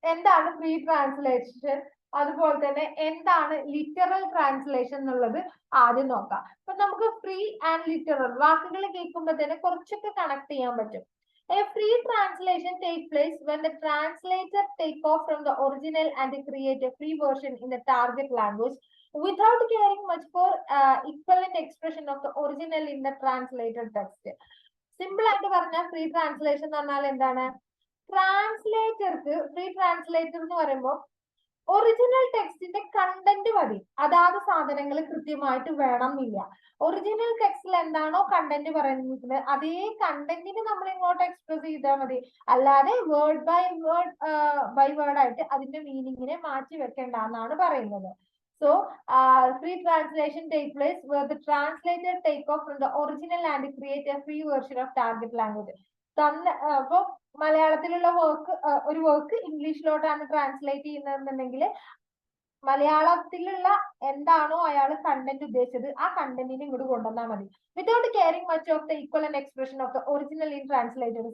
എന്താണ് ഫ്രീ ട്രാൻസ്ലേഷൻ, അതുപോലെ തന്നെ എന്താണ് ലിറ്ററൽ ട്രാൻസ്ലേഷൻ എന്നുള്ളത് ആദ്യം നോക്കാം. അപ്പൊ നമുക്ക് ഫ്രീ ആൻഡ് ലിറ്ററൽ വാക്കുകൾ കേൾക്കുമ്പോൾ തന്നെ കുറച്ചൊക്കെ കണക്ട് ചെയ്യാൻ പറ്റും. A free translation takes place when the translator take off from the original and create a free version in the target language without caring much for equivalent expression of the original in the translated text. Simple ആയിട്ട് പറഞ്ഞാൽ free translation എന്ന് പറഞ്ഞാൽ എന്താണ്? ട്രാൻസ്ലേറ്റർക്ക്, free translator എന്ന് പറയുമ്പോൾ original ടെക്സ്റ്റിന്റെ content മതി, അതാത് സാധനങ്ങൾ കൃത്യമായിട്ട് വേണം എന്നില്ല. ഒറിജിനൽ ടെക്സ്റ്റിൽ എന്താണോ കണ്ടന്റ് പറയുന്നത് അതേ കണ്ടന്റിന് നമ്മൾ ഇങ്ങോട്ട് എക്സ്പ്രസ് ചെയ്താൽ മതി. അല്ലാതെ വേർഡ് ബൈ വേർഡ് ആയിട്ട് അതിന്റെ മീനിങ്ങിനെ മാറ്റി വെക്കേണ്ട എന്നാണ് പറയുന്നത്. So, free translation take place where the translator take off from the original and create a free version of target language. അപ്പൊ മലയാളത്തിലുള്ള ഒരു വർക്ക് ഇംഗ്ലീഷിലോട്ടാണ് ട്രാൻസ്ലേറ്റ് ചെയ്യുന്നതെന്നുണ്ടെങ്കിൽ മലയാളത്തിലുള്ള എന്താണോ അയാൾ കണ്ടന്റ് ഉദ്ദേശിച്ചത് ആ കണ്ടന്റിന് ഇങ്ങോട്ട് കൊണ്ടുവന്നാൽ മതി. Without caring much of the equivalent expression of the original in translated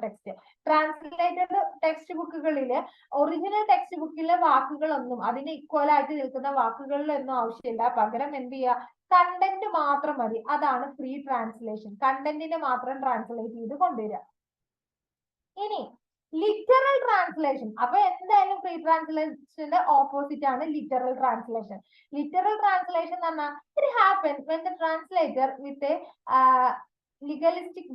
text. Translated text ബുക്കുകളില് ഒറിജിനൽ ടെക്സ്റ്റ് ബുക്കിലെ വാക്കുകളൊന്നും അതിന് ഈക്വൽ ആയിട്ട് നിൽക്കുന്ന വാക്കുകളിലൊന്നും ആവശ്യമില്ല. പകരം എന്ത് ചെയ്യുക, കണ്ടന്റ് മാത്രം മതി. അതാണ് ഫ്രീ ട്രാൻസ്ലേഷൻ. കണ്ടന്റിനെ മാത്രം ട്രാൻസ്ലേറ്റ് ചെയ്ത് കൊണ്ടുവരിക. ഇനി ലിറ്ററൽ ട്രാൻസ്ലേഷൻ, അപ്പൊ എന്തായാലും ഫ്രീ ട്രാൻസ്ലേഷന്റെ ഓപ്പോസിറ്റ് ആണ് ലിറ്ററൽ ട്രാൻസ്ലേഷൻ. ലിറ്ററൽ ട്രാൻസ്ലേഷൻ എന്ന് പറഞ്ഞാൽ it happens when the translator with a legalistic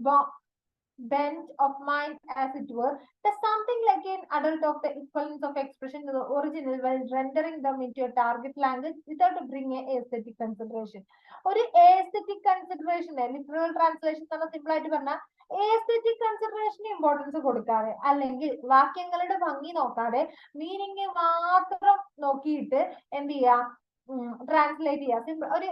bent of mind as it were, does something like an adult of the equivalence of expression to the original while rendering them into a target language without bringing a aesthetic consideration. ഒരു aesthetic consideration, literal translation എന്ന് simple ആയിട്ട് പറഞ്ഞാൽ aesthetic കൺസിഡറേഷന് importance കൊടുക്കാതെ അല്ലെങ്കിൽ വാക്യങ്ങളുടെ ഭംഗി നോക്കാതെ meaning മാത്രം നോക്കിയിട്ട് എന്ത് ചെയ്യാ, ട്രാൻസ്ലേറ്റ് ചെയ്യാം. സിമ്പിൾ ഒരു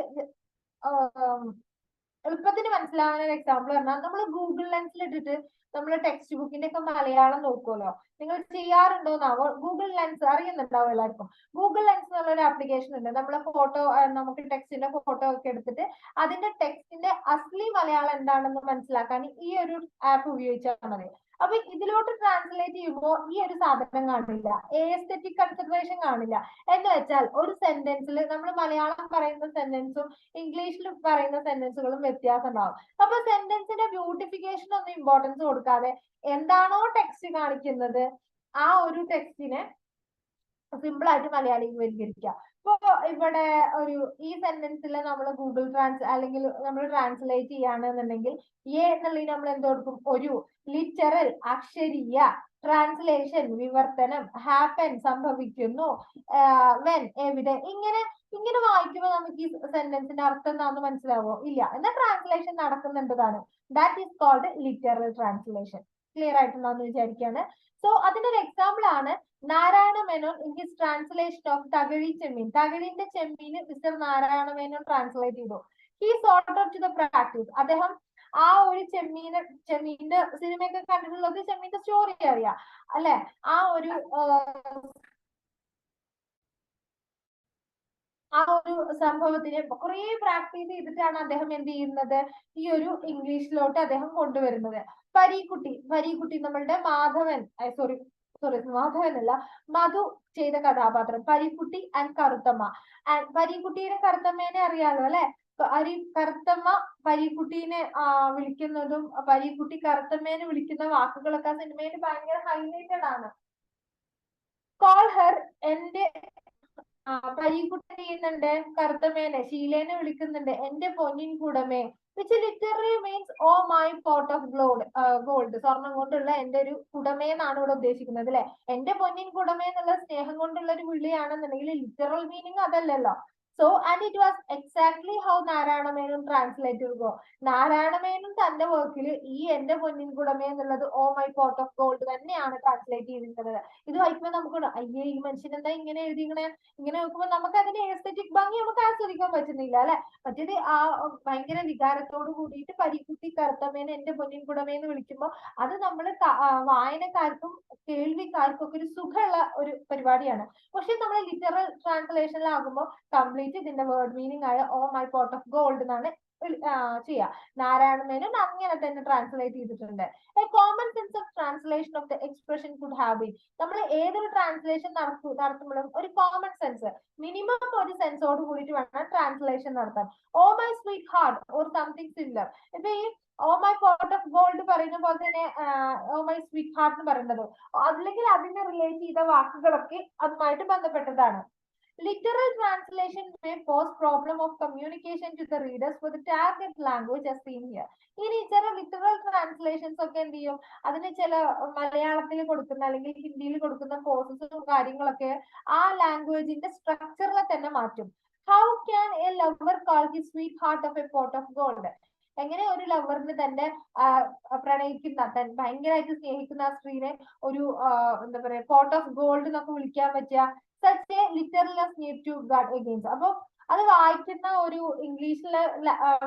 എളുപ്പത്തിന് മനസ്സിലാവാൻ ഒരു എക്സാമ്പിൾ പറഞ്ഞാൽ നമ്മൾ ഗൂഗിൾ ലെൻസിൽ ഇട്ടിട്ട് നമ്മൾ ടെക്സ്റ്റ് ബുക്കിന്റെ ഒക്കെ മലയാളം നോക്കുമല്ലോ. നിങ്ങൾ ചെയ്യാറുണ്ടോന്നാവോ? ഗൂഗിൾ ലെൻസ് അറിയുന്നുണ്ടാവും എല്ലാവർക്കും. ഗൂഗിൾ ലെൻസ് എന്നുള്ള ഒരു ആപ്ലിക്കേഷൻ ഉണ്ട്. നമ്മളെ ഫോട്ടോ, നമുക്ക് ടെക്സ്റ്റിന്റെ ഫോട്ടോ ഒക്കെ എടുത്തിട്ട് അതിന്റെ ടെക്സ്റ്റിന്റെ അസ്ലി മലയാളം എന്താണെന്ന് മനസ്സിലാക്കാൻ ഈ ഒരു ആപ്പ് ഉപയോഗിച്ചാൽ മതി. അപ്പൊ ഇതിലോട്ട് ട്രാൻസ്ലേറ്റ് ചെയ്യുമ്പോൾ ഈ ഒരു സാധനം കാണില്ല, എസ്തെറ്റിക് കൺസിഡറേഷൻ കാണില്ല. എന്ന് വെച്ചാൽ ഒരു സെന്റൻസിൽ നമ്മൾ മലയാളം പറയുന്ന സെന്റൻസും ഇംഗ്ലീഷിൽ പറയുന്ന സെന്റൻസുകളും വ്യത്യാസം ഉണ്ടാവും. അപ്പൊ സെന്റൻസിന്റെ ബ്യൂട്ടിഫിക്കേഷൻ ഒന്നും ഇമ്പോർട്ടൻസ് കൊടുക്കാതെ എന്താണോ ടെക്സ്റ്റ് കാണിക്കുന്നത് ആ ഒരു ടെക്സ്റ്റിനെ സിമ്പിൾ ആയിട്ട് മലയാളീകരിക്കുക. ഇപ്പൊ ഇവിടെ ഒരു ഈ സെന്റൻസിൽ നമ്മൾ ഗൂഗിൾ അല്ലെങ്കിൽ നമ്മൾ ട്രാൻസ്ലേറ്റ് ചെയ്യുകയാണെന്നുണ്ടെങ്കിൽ എ എന്നുള്ളതിന് നമ്മൾ എന്ത് കൊടുക്കും? ഒരു ലിറ്ററൽ അക്ഷരീയ ട്രാൻസ്ലേഷൻ, വിവർത്തനം, ഹാപ്പൻ സംഭവിക്കുന്നു, വെൻ എവിടെ, ഇങ്ങനെ ഇങ്ങനെ വായിക്കുമ്പോൾ നമുക്ക് ഈ സെന്റൻസിന്റെ അർത്ഥം എന്താണെന്ന് മനസ്സിലാവോ? ഇല്ല. എന്നാൽ ട്രാൻസ്ലേഷൻ നടക്കുന്നുണ്ടതാണ്. That is called literal translation. Clear ആയിട്ടുണ്ടാന്ന് വിചാരിക്കുകയാണ്. സോ അതിനൊരു എക്സാമ്പിൾ ആണ് Narayana Menon in his translation of Thakazhi Chemmeen. തകഴിന്റെ ചെമ്മീന് മിസ്റ്റർ നാരായണ മേനോൻ ട്രാൻസ്ലേറ്റ് ചെയ്തു. He sort out to the practice. അദ്ദേഹം ആ ഒരു ചെമ്മീന്റെ സിനിമയൊക്കെ കണ്ടിട്ടുള്ളത് ചെമ്മീന്റെ സ്റ്റോറി അറിയാം അല്ലെ? ആ ഒരു സംഭവത്തിനെ കുറെ പ്രാക്ടീസ് ചെയ്തിട്ടാണ് അദ്ദേഹം എന്ത് ചെയ്യുന്നത്? ഈ ഒരു ഇംഗ്ലീഷിലോട്ട് അദ്ദേഹം കൊണ്ടുവരുന്നത്. പരീക്കുട്ടി നമ്മളുടെ മാധവനല്ല, മധു ചെയ്ത കഥാപാത്രം പരീക്കുട്ടി ആൻഡ് കറുത്തമ്മ. ആൻഡ് പരീക്കുട്ടീനെ കറുത്തമ്മേനെ അറിയാലോ അല്ലെ? കറുത്തമ്മ പരീക്കുട്ടീനെ വിളിക്കുന്നതും പരീക്കുട്ടി കറുത്തമ്മേനെ വിളിക്കുന്ന വാക്കുകളൊക്കെ ആ സിനിമയിൽ ഭയങ്കര ഹൈലൈറ്റഡ് ആണ്. കോൾ ഹെർ, എന്റെ പരീക്കുട്ടി ചെയ്യുന്നുണ്ട് കറുത്തമ്മേനെ, ഷീലേനെ വിളിക്കുന്നുണ്ട് എന്റെ പൊന്നിൻ കുടമേ, which literally means oh my pot of gold. സ്വർണം കൊണ്ടുള്ള എന്റെ ഒരു കുടമേന്നാണ് ഇവിടെ ഉദ്ദേശിക്കുന്നത് അല്ലെ? എന്റെ പൊന്നിൻ കുടമേ എന്നുള്ള സ്നേഹം കൊണ്ടുള്ള ഒരു വിളിയാണെന്നുണ്ടെങ്കിൽ ലിറ്ററൽ മീനിങ് അതല്ലല്ലോ. So and it was exactly how Narayana Menon translated go. Narayana Menon തന്റെ വർക്കിൽ ഈ എന്റെ പൊന്നിൻ കുടമേ എന്നുള്ളത് O my pot of gold തന്നെയാണ് ട്രാൻസ്ലേറ്റ് ചെയ്തിരിക്കുന്നത്. ഇത് വായിക്കുമ്പോൾ നമുക്ക് അയ്യേ ഈ മനുഷ്യൻ എന്താ ഇങ്ങനെ എഴുതിക്കണേ, ഇങ്ങനെ നോക്കുമ്പോൾ നമുക്ക് അതിന്റെ എസ്തെറ്റിക് ഭംഗി നമുക്ക് ആസ്വദിക്കാൻ പറ്റുന്നില്ല അല്ലെ? മറ്റേത് ആ ഭയങ്കര വികാരത്തോട് കൂടിയിട്ട് പരീക്കുട്ടി കറുത്തമ്മേനെ എന്റെ പൊന്നിൻ കുടമേന്ന് വിളിക്കുമ്പോൾ അത് നമ്മൾ വായനക്കാർക്കും കേൾവിക്കാർക്കും ഒക്കെ ഒരു സുഖമുള്ള ഒരു പരിപാടിയാണ്. പക്ഷെ നമ്മൾ ലിറ്ററൽ ട്രാൻസ്ലേഷനിലാകുമ്പോൾ കംപ്ലീറ്റ് ഇതിന്റെ വേർഡ് മീനിങ് ആയ O my pot of gold എന്നാണ് ചെയ്യാ. നാരായണ മേനോൻ അങ്ങനെ തന്നെ ട്രാൻസ്ലേറ്റ് ചെയ്തിട്ടുണ്ട്. A common sense of translation of the expression could have been. നമ്മൾ ഏതൊരു ട്രാൻസ്ലേഷൻ നടത്തുമ്പോഴും ഒരു കോമൺ സെൻസ്, മിനിമം ഒരു സെൻസോട് കൂടിയിട്ട് വേണം ട്രാൻസ്ലേഷൻ നടത്താൻ. O my sweetheart or something similar. ഇപ്പൊ ഈ O my pot of gold പറയുന്ന പോലെ തന്നെ ഓ മൈ സ്വീറ്റ് ഹാർട്ട് എന്ന് പറയുന്നത് അല്ലെങ്കിൽ അതിനെ റിലേറ്റ് ചെയ്ത വാക്കുകളൊക്കെ അതുമായിട്ട് ബന്ധപ്പെട്ടതാണ്. Literal translation may pose problem of communication to the readers for the target language as seen here. ഇനി ചില ലിറ്ററൽ ട്രാൻസ്ലേഷൻസ് ഒക്കെ എന്ത് ചെയ്യും? അതിന് ചില മലയാളത്തിൽ കൊടുക്കുന്ന അല്ലെങ്കിൽ ഹിന്ദിയിൽ കൊടുക്കുന്ന പോസസും കാര്യങ്ങളൊക്കെ ആ ലാംഗ്വേജിന്റെ സ്ട്രക്ചറിനെ തന്നെ മാറ്റും. How can A lover call his sweet heart of A pot of gold? എങ്ങനെ ഒരു ലവറിന് തന്റെ പ്രണയിക്കുന്ന ഭയങ്കരമായിട്ട് സ്നേഹിക്കുന്ന ആ സ്ത്രീനെ ഒരു എന്താ പറയാ പോട്ട് ഓഫ് ഗോൾഡ് എന്നൊക്കെ വിളിക്കാൻ പറ്റുക? such a literalness need to guard against. അപ്പൊ അത് വായിക്കുന്ന ഒരു ഇംഗ്ലീഷില്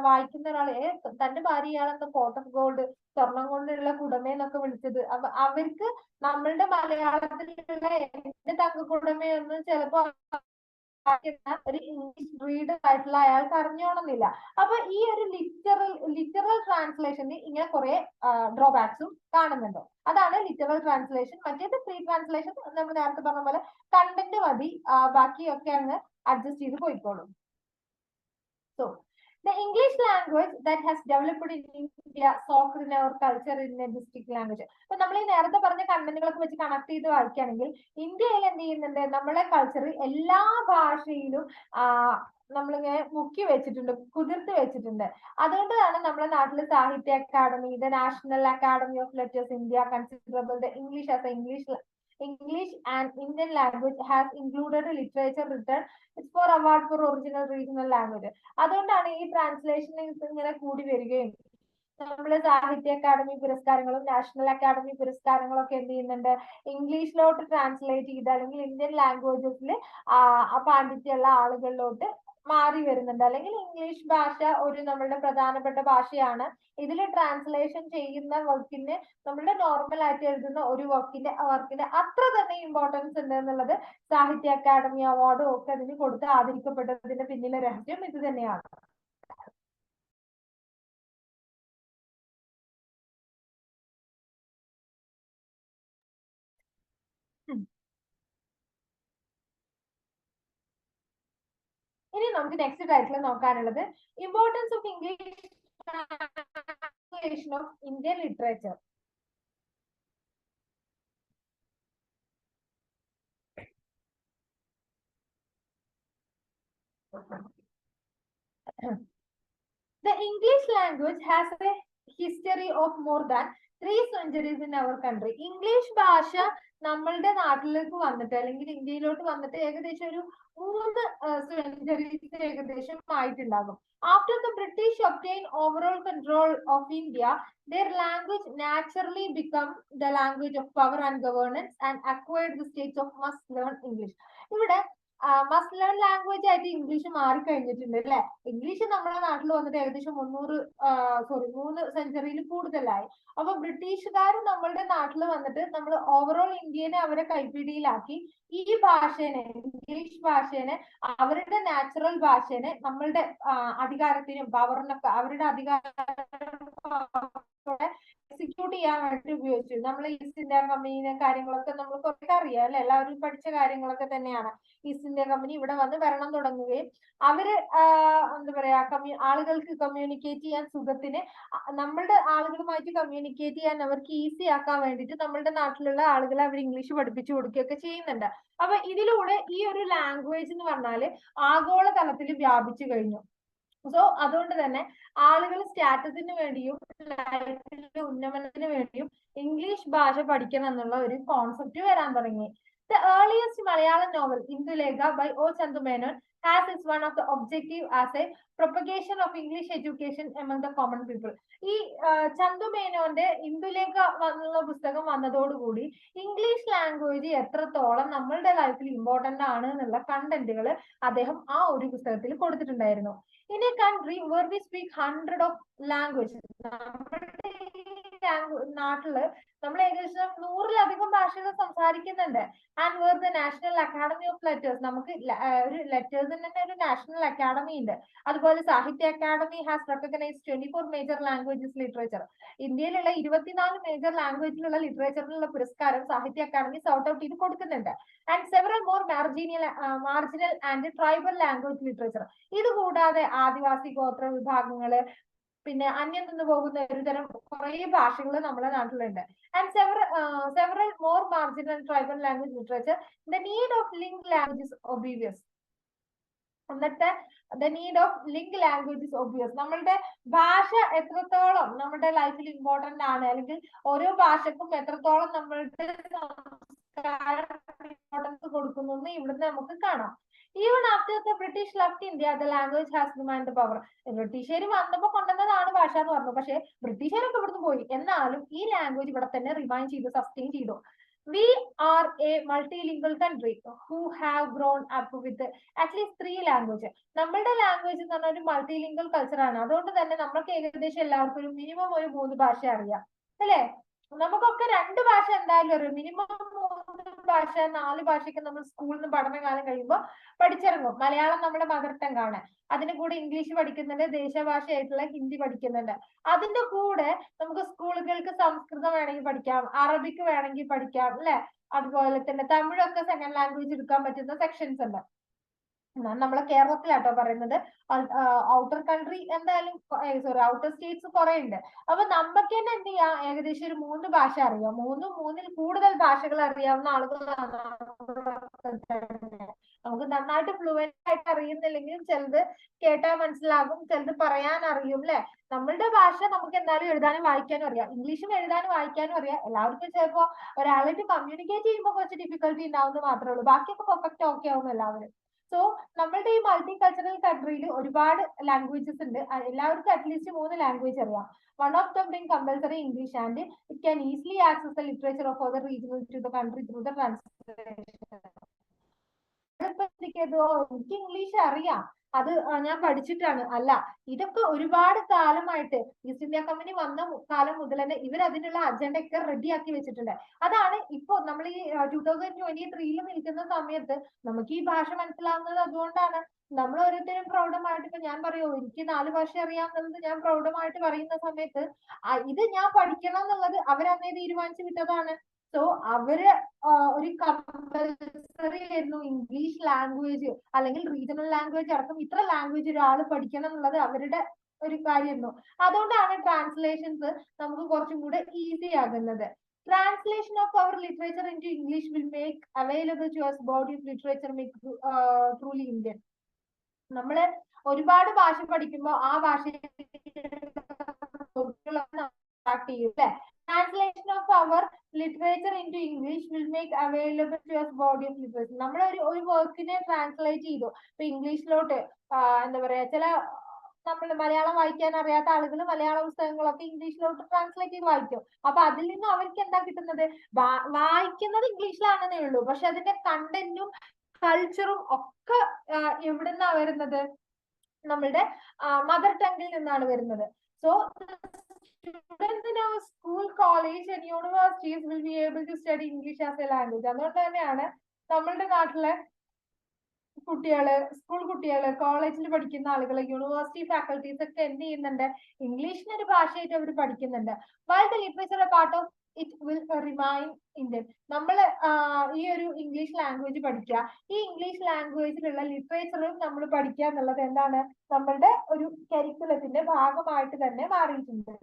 വായിക്കുന്ന ഒരാളെ തന്റെ ഭാര്യ ഇയാളെന്താ പോട്ട് ഓഫ് ഗോൾഡ്, സ്വർണം കൊണ്ടുള്ള കുടമേന്നൊക്കെ വിളിച്ചത്. അപ്പൊ അവർക്ക് നമ്മളുടെ മലയാളത്തിലുള്ള എന്റെ തങ്കക്കുടമയൊന്നും ചിലപ്പോ ഒരു ഇംഗ്ലീഷ് റീഡർ ആയിട്ടുള്ള അയാൾക്ക് അറിഞ്ഞോണമെന്നില്ല. അപ്പൊ ഈ ഒരു ലിറ്ററൽ ട്രാൻസ്ലേഷന് ഇങ്ങനെ കുറെ ഡ്രോബാക്സും കാണുന്നുണ്ട്. അതാണ് ലിറ്ററൽ ട്രാൻസ്ലേഷൻ. മറ്റേത് ഫ്രീ ട്രാൻസ്ലേഷൻ നമ്മൾ നേരത്തെ പറഞ്ഞ പോലെ കണ്ടന്റ് മതി, ബാക്കിയൊക്കെ അങ്ങ് അഡ്ജസ്റ്റ് ചെയ്ത് പോയിക്കോളും. So the English language that has developed in India soaked in our culture in a distinct language. അപ്പൊ നമ്മൾ ഈ നേരത്തെ പറഞ്ഞ കണ്ടന്റുകളൊക്കെ വെച്ച് കണക്ട് ചെയ്ത് വായിക്കുകയാണെങ്കിൽ ഇന്ത്യയിൽ എന്ത് ചെയ്യുന്നുണ്ട്? നമ്മളെ കൾച്ചർ എല്ലാ ഭാഷയിലും നമ്മളിങ്ങനെ മുക്കി വെച്ചിട്ടുണ്ട്, കുതിർത്ത് വെച്ചിട്ടുണ്ട്. അതുകൊണ്ടാണ് നമ്മുടെ നാട്ടിൽ Sahitya Akademi, the National Academy of Letters India considerable the English as a English and Indian language has included literature written for award for original regional language. അതുകൊണ്ടാണ് ഈ ട്രാൻസ്ലേഷൻ ഇങ്ങനെ കൂടി വരികയും നമ്മള് സാഹിത്യ അക്കാദമി പുരസ്കാരങ്ങളും നാഷണൽ അക്കാദമി പുരസ്കാരങ്ങളും ഒക്കെ എന്ത് ചെയ്യുന്നുണ്ട്, ഇംഗ്ലീഷിലോട്ട് ട്രാൻസ്ലേറ്റ് ചെയ്ത് അല്ലെങ്കിൽ ഇന്ത്യൻ ലാംഗ്വേജസിൽ പാണ്ഡിത്യമുള്ള ആളുകളിലോട്ട് മാറി വരുന്നുണ്ട്. അല്ലെങ്കിൽ ഇംഗ്ലീഷ് ഭാഷ ഒരു നമ്മളുടെ പ്രധാനപ്പെട്ട ഭാഷയാണ്. ഇതിൽ ട്രാൻസ്ലേഷൻ ചെയ്യുന്ന വർക്കിന് നമ്മളുടെ നോർമൽ ആയിട്ട് എഴുതുന്ന ഒരു വർക്കിന്റെ അത്ര തന്നെ ഇമ്പോർട്ടൻസ് ഉണ്ട് എന്നുള്ളത് സാഹിത്യ അക്കാദമി അവാർഡും ഒക്കെ അതിന് കൊടുത്ത് ആദരിക്കപ്പെട്ടതിന്റെ പിന്നിലെ രഹസ്യം ഇത് തന്നെയാണ്. ഇനി നമുക്ക് നെക്സ്റ്റ് ടൈറ്റിൽ നോക്കാനുള്ളത് importance of English translation of Indian literature. The English language has a history of more than 3 centuries in our country. English ഭാഷ നമ്മളുടെ നാട്ടിലേക്ക് വന്നിട്ട് അല്ലെങ്കിൽ ഇന്ത്യയിലോട്ട് വന്നിട്ട് ഏകദേശം ഒരു 3 സെഞ്ചുറീസ് ഏകദേശം ആയിട്ടുണ്ടാകും. After the British obtained overall control of India, their language naturally became the language of power and governance and acquired the status of must learn English. ഇവിടെ മസ്റ്റ് ലേൺ ലാംഗ്വേജ് ആയിട്ട് ഇംഗ്ലീഷ് മാറിക്കഴിഞ്ഞിട്ടുണ്ട് അല്ലെ. English നമ്മുടെ നാട്ടിൽ വന്നിട്ട് ഏകദേശം 3 സെഞ്ചുറിയിൽ കൂടുതലായി. അപ്പൊ ബ്രിട്ടീഷുകാർ നമ്മളുടെ നാട്ടിൽ വന്നിട്ട് നമ്മൾ ഓവറോൾ ഇന്ത്യനെ അവരെ കൈപ്പിടിയിലാക്കി ഈ ഭാഷേനെ, ഇംഗ്ലീഷ് ഭാഷേനെ, അവരുടെ നാച്ചുറൽ ഭാഷേനെ നമ്മളുടെ അധികാരത്തിനും പവറിനൊക്കെ അവരുടെ എക്സിക്യൂട്ട് ചെയ്യാൻ വേണ്ടി ഉപയോഗിച്ചു. നമ്മൾ ഈസ്റ്റ് ഇന്ത്യ കമ്പനിയുടെ കാര്യങ്ങളൊക്കെ നമ്മൾ കുറേ അറിയാം അല്ലെ, എല്ലാവരും പഠിച്ച കാര്യങ്ങളൊക്കെ തന്നെയാണ്. ഈസ്റ്റ് ഇന്ത്യ കമ്പനി ഇവിടെ വന്ന് ഭരണം തുടങ്ങുകയും അവര് എന്താ പറയാ ആളുകൾക്ക് കമ്മ്യൂണിക്കേറ്റ് ചെയ്യാൻ സുഖത്തിന് നമ്മളുടെ ആളുകളുമായിട്ട് കമ്മ്യൂണിക്കേറ്റ് ചെയ്യാൻ അവർക്ക് ഈസി ആക്കാൻ വേണ്ടിയിട്ട് നമ്മളുടെ നാട്ടിലുള്ള ആളുകളെ അവർ ഇംഗ്ലീഷ് പഠിപ്പിച്ചു കൊടുക്കുകയൊക്കെ ചെയ്യുന്നുണ്ട്. അപ്പൊ ഇതിലൂടെ ഈ ഒരു ലാംഗ്വേജ് എന്ന് പറഞ്ഞാല് ആഗോള തലത്തിൽ വ്യാപിച്ചു കഴിഞ്ഞു. സോ അതുകൊണ്ട് തന്നെ ആളുകൾ സ്റ്റാറ്റസിന് വേണ്ടിയും ലൈഫിന്റെ ഉന്നമനത്തിന് വേണ്ടിയും ഇംഗ്ലീഷ് ഭാഷ പഠിക്കണം എന്നുള്ള ഒരു കോൺസെപ്റ്റ് വരാൻ തുടങ്ങി. The earliest Malayalam novel, Indulekha by O. Chandumenon, has as one of the objective as a propagation of English education among the common people. ഈ ചന്തുമേനോന്റെ ഇന്ദുലേഖ എന്നുള്ള പുസ്തകം വന്നതോടുകൂടി ഇംഗ്ലീഷ് ലാംഗ്വേജ് എത്രത്തോളം നമ്മളുടെ ലൈഫിൽ ഇമ്പോർട്ടന്റ് ആണ് എന്നുള്ള കണ്ടന്റുകൾ അദ്ദേഹം ആ ഒരു പുസ്തകത്തിൽ കൊടുത്തിട്ടുണ്ടായിരുന്നു. In a country where we speak 100 of languages, നമ്മുടെ നാട്ടില് നമ്മൾ ഏകദേശം 100-ലധികം ഭാഷകൾ സംസാരിക്കുന്നുണ്ട്. And where the National Academy of Letters, നമുക്ക് ഒരു ലെറ്റേഴ്സിന് തന്നെ ഒരു നാഷണൽ അക്കാദമി ഉണ്ട്. അതുപോലെ Sahitya Akademi has recognised 24 major languages literature. ഇന്ത്യയിലുള്ള 24 മേജർ ലാംഗ്വേജിലുള്ള ലിറ്ററേച്ചറിനുള്ള പുരസ്കാരം സാഹിത്യ അക്കാദമി സോർട്ട് ഔട്ട് ചെയ്ത് കൊടുക്കുന്നുണ്ട്. And several more marginal and tribal language literature. ഇത് കൂടാതെ ആദിവാസി ഗോത്ര വിഭാഗങ്ങള്, പിന്നെ അന്യം നിന്ന് പോകുന്ന ഒരു തരം കുറെ ഭാഷകൾ നമ്മുടെ നാട്ടിലുണ്ട്. And several more marginal tribal language literature. The need of link languages obvious. എന്നിട്ട് the need of link languages obvious. നമ്മളുടെ ഭാഷ എത്രത്തോളം നമ്മുടെ ലൈഫിൽ ഇമ്പോർട്ടന്റ് ആണ്, അല്ലെങ്കിൽ ഓരോ ഭാഷക്കും എത്രത്തോളം നമ്മളുടെ ഇമ്പോർട്ടൻസ് കൊടുക്കുന്നു എന്ന് ഇവിടുന്ന് നമുക്ക് കാണാം. Even after the British left India, the language has remained the power. ബ്രിട്ടീഷുകാർ വന്നപ്പോ കൊണ്ടുവന്നതാണ് ഭാഷ എന്ന് പറഞ്ഞു. പക്ഷെ ബ്രിട്ടീഷുകാരൊക്കെ ഇവിടുന്ന് പോയി, എന്നാലും ഈ ലാംഗ്വേജ് ഇവിടെ തന്നെ റിമൈൻ ചെയ്ത് സസ്റ്റെയിൻ ചെയ്തു. We are a multilingual country who have grown up with at least 3 languages. നമ്മളുടെ ലാംഗ്വേജ് എന്ന് പറഞ്ഞാൽ ഒരു മൾട്ടിലിംഗ്വൽ കൾച്ചർ ആണ്. അതുകൊണ്ട് തന്നെ നമ്മൾക്ക് ഏകദേശം എല്ലാവർക്കും ഒരു മിനിമം ഒരു 3 ഭാഷ അറിയാം അല്ലെ. നമുക്കൊക്കെ 2 ഭാഷ എന്തായാലും അറിയാം. മിനിമം 3 ഭാഷ 4 ഭാഷയൊക്കെ നമ്മൾ സ്കൂളിൽ നിന്ന് പഠനകാലം കഴിയുമ്പോൾ പഠിച്ചിറങ്ങും. മലയാളം നമ്മുടെ മദർ ടങ് ആണ്. അതിന്റെ കൂടെ ഇംഗ്ലീഷ് പഠിക്കുന്നുണ്ട്, ദേശഭാഷയായിട്ടുള്ള ഹിന്ദി പഠിക്കുന്നുണ്ട്. അതിന്റെ കൂടെ നമുക്ക് സ്കൂളുകൾക്ക് സംസ്കൃതം വേണമെങ്കിൽ പഠിക്കാം, അറബിക്ക് വേണമെങ്കിൽ പഠിക്കാം അല്ലെ. അതുപോലെ തന്നെ തമിഴൊക്കെ സെക്കൻഡ് ലാംഗ്വേജ് എടുക്കാൻ പറ്റുന്ന സെക്ഷൻസ് ഉണ്ട്. നമ്മളെ കേരളത്തിലാട്ടോ പറയുന്നത്. ഔട്ടർ കൺട്രി എന്തായാലും ഔട്ടർ സ്റ്റേറ്റ്സ് കുറെ ഉണ്ട്. അപ്പൊ നമുക്ക് തന്നെ എന്ത് ചെയ്യാം, ഏകദേശം ഒരു 3 ഭാഷ അറിയാം. 3-3-ൽ കൂടുതൽ ഭാഷകൾ അറിയാവുന്ന ആളുകളാണ്. നമുക്ക് നന്നായിട്ട് ഫ്ലുവന്റ് ആയിട്ട് അറിയുന്നില്ലെങ്കിലും ചിലത് കേട്ടാൽ മനസ്സിലാകും, ചിലത് പറയാൻ അറിയും അല്ലെ. നമ്മളുടെ ഭാഷ നമുക്ക് എന്തായാലും എഴുതാനും വായിക്കാനും അറിയാം, ഇംഗ്ലീഷും എഴുതാനും വായിക്കാനും അറിയാം. എല്ലാവർക്കും ചിലപ്പോ ഒരാളായിട്ട് കമ്മ്യൂണിക്കേറ്റ് ചെയ്യുമ്പോൾ കുറച്ച് ഡിഫിക്കൽട്ടി ഉണ്ടാവുന്നത് മാത്രമേ ഉള്ളൂ, ബാക്കിയൊക്കെ പെർഫെക്റ്റ് ഓക്കെ ആവും എല്ലാവരും. സോ നമ്മളുടെ ഈ മൾട്ടി കൾച്ചറൽ കൺട്രിയിൽ ഒരുപാട് ലാംഗ്വേജസ് ഉണ്ട്. എല്ലാവർക്കും അറ്റ്ലീസ്റ്റ് 3 ലാംഗ്വേജ് അറിയാം. One of them being compulsory English, and it can easily access the literature of other regions to the country through the translation. എനിക്ക് ഇംഗ്ലീഷ് അറിയാം, അത് ഞാൻ പഠിച്ചിട്ടാണ് അല്ല. ഇതൊക്കെ ഒരുപാട് കാലമായിട്ട് ഈസ്റ്റ് ഇന്ത്യ കമ്പനി വന്ന കാലം മുതൽ തന്നെ ഇവർ അതിനുള്ള അജണ്ട ഒക്കെ റെഡിയാക്കി വെച്ചിട്ടുണ്ട്. അതാണ് ഇപ്പൊ നമ്മൾ ഈ 2023 നിൽക്കുന്ന സമയത്ത് നമുക്ക് ഈ ഭാഷ മനസ്സിലാവുന്നത് അതുകൊണ്ടാണ്. നമ്മൾ ഓരോരുത്തരും പ്രൗഢമായിട്ട്, ഇപ്പൊ ഞാൻ പറയൂ എനിക്ക് 4 ഭാഷ അറിയാമെന്നുള്ളത് ഞാൻ പ്രൗഢമായിട്ട് പറയുന്ന സമയത്ത് ഇത് ഞാൻ പഠിക്കണം എന്നുള്ളത് അവരന്നേ തീരുമാനിച്ചു വിട്ടതാണ്. സോ അവര് ഒരു കമ്പൽസറി ആയിരുന്നു ഇംഗ്ലീഷ് ലാംഗ്വേജ് അല്ലെങ്കിൽ റീജിയണൽ ലാംഗ്വേജ് അടക്കം ഇത്ര ലാംഗ്വേജ് ഒരാൾ പഠിക്കണം എന്നുള്ളത് അവരുടെ ഒരു കാര്യമായിരുന്നു. അതുകൊണ്ടാണ് ട്രാൻസ്ലേഷൻസ് നമുക്ക് കുറച്ചും കൂടെ ഈസി ആകുന്നത്. Translation of our literature into English will make available to us body of literature make truly Indian. നമ്മള് ഒരുപാട് ഭാഷ പഠിക്കുമ്പോൾ ആ ഭാഷ Translation of our literature into English will make available to us body of literature. നമ്മൾ ഒരു വർക്കിനെ translate ചെയ്തു, ഇപ്പൊ ഇംഗ്ലീഷിലോട്ട് എന്താ പറയാ, ചില നമ്മൾ മലയാളം വായിക്കാൻ അറിയാത്ത ആളുകൾ മലയാള പുസ്തകങ്ങളൊക്കെ ഇംഗ്ലീഷിലോട്ട് ട്രാൻസ്ലേറ്റ് ചെയ്ത് വായിക്കും. അപ്പൊ അതിൽ നിന്ന് അവർക്ക് എന്താ കിട്ടുന്നത്? വായിക്കുന്നത് ഇംഗ്ലീഷിലാണെന്നേ ഉള്ളൂ, പക്ഷെ അതിന്റെ കണ്ടന്റും കൾച്ചറും ഒക്കെ എവിടുന്നാ വരുന്നത്? നമ്മളുടെ മദർ ടങ്ങിൽ നിന്നാണ് വരുന്നത്. So students in our school, college and universities will be able to study English as a language. അതുകൊണ്ട് തന്നെയാണ് നമ്മളുടെ നാട്ടിലെ കുട്ടികള്, സ്കൂൾ കുട്ടികള്, കോളേജിൽ പഠിക്കുന്ന ആളുകള്, യൂണിവേഴ്സിറ്റി ഫാക്കൽറ്റീസ് ഒക്കെ എന്ത് ചെയ്യുന്നുണ്ട്? ഇംഗ്ലീഷിന് ഒരു ഭാഷയായിട്ട് അവർ പഠിക്കുന്നുണ്ട്. While the literature a part of it will remain Indian. നമ്മൾ ഈ ഒരു ഇംഗ്ലീഷ് ലാംഗ്വേജ് പഠിക്കുക, ഈ ഇംഗ്ലീഷ് ലാംഗ്വേജിലുള്ള ലിറ്ററേച്ചറും നമ്മൾ പഠിക്കുക എന്നുള്ളത് എന്താണ്? നമ്മളുടെ ഒരു കരിക്കുലത്തിന്റെ ഭാഗമായിട്ട് തന്നെ മാറിയിട്ടുണ്ട്.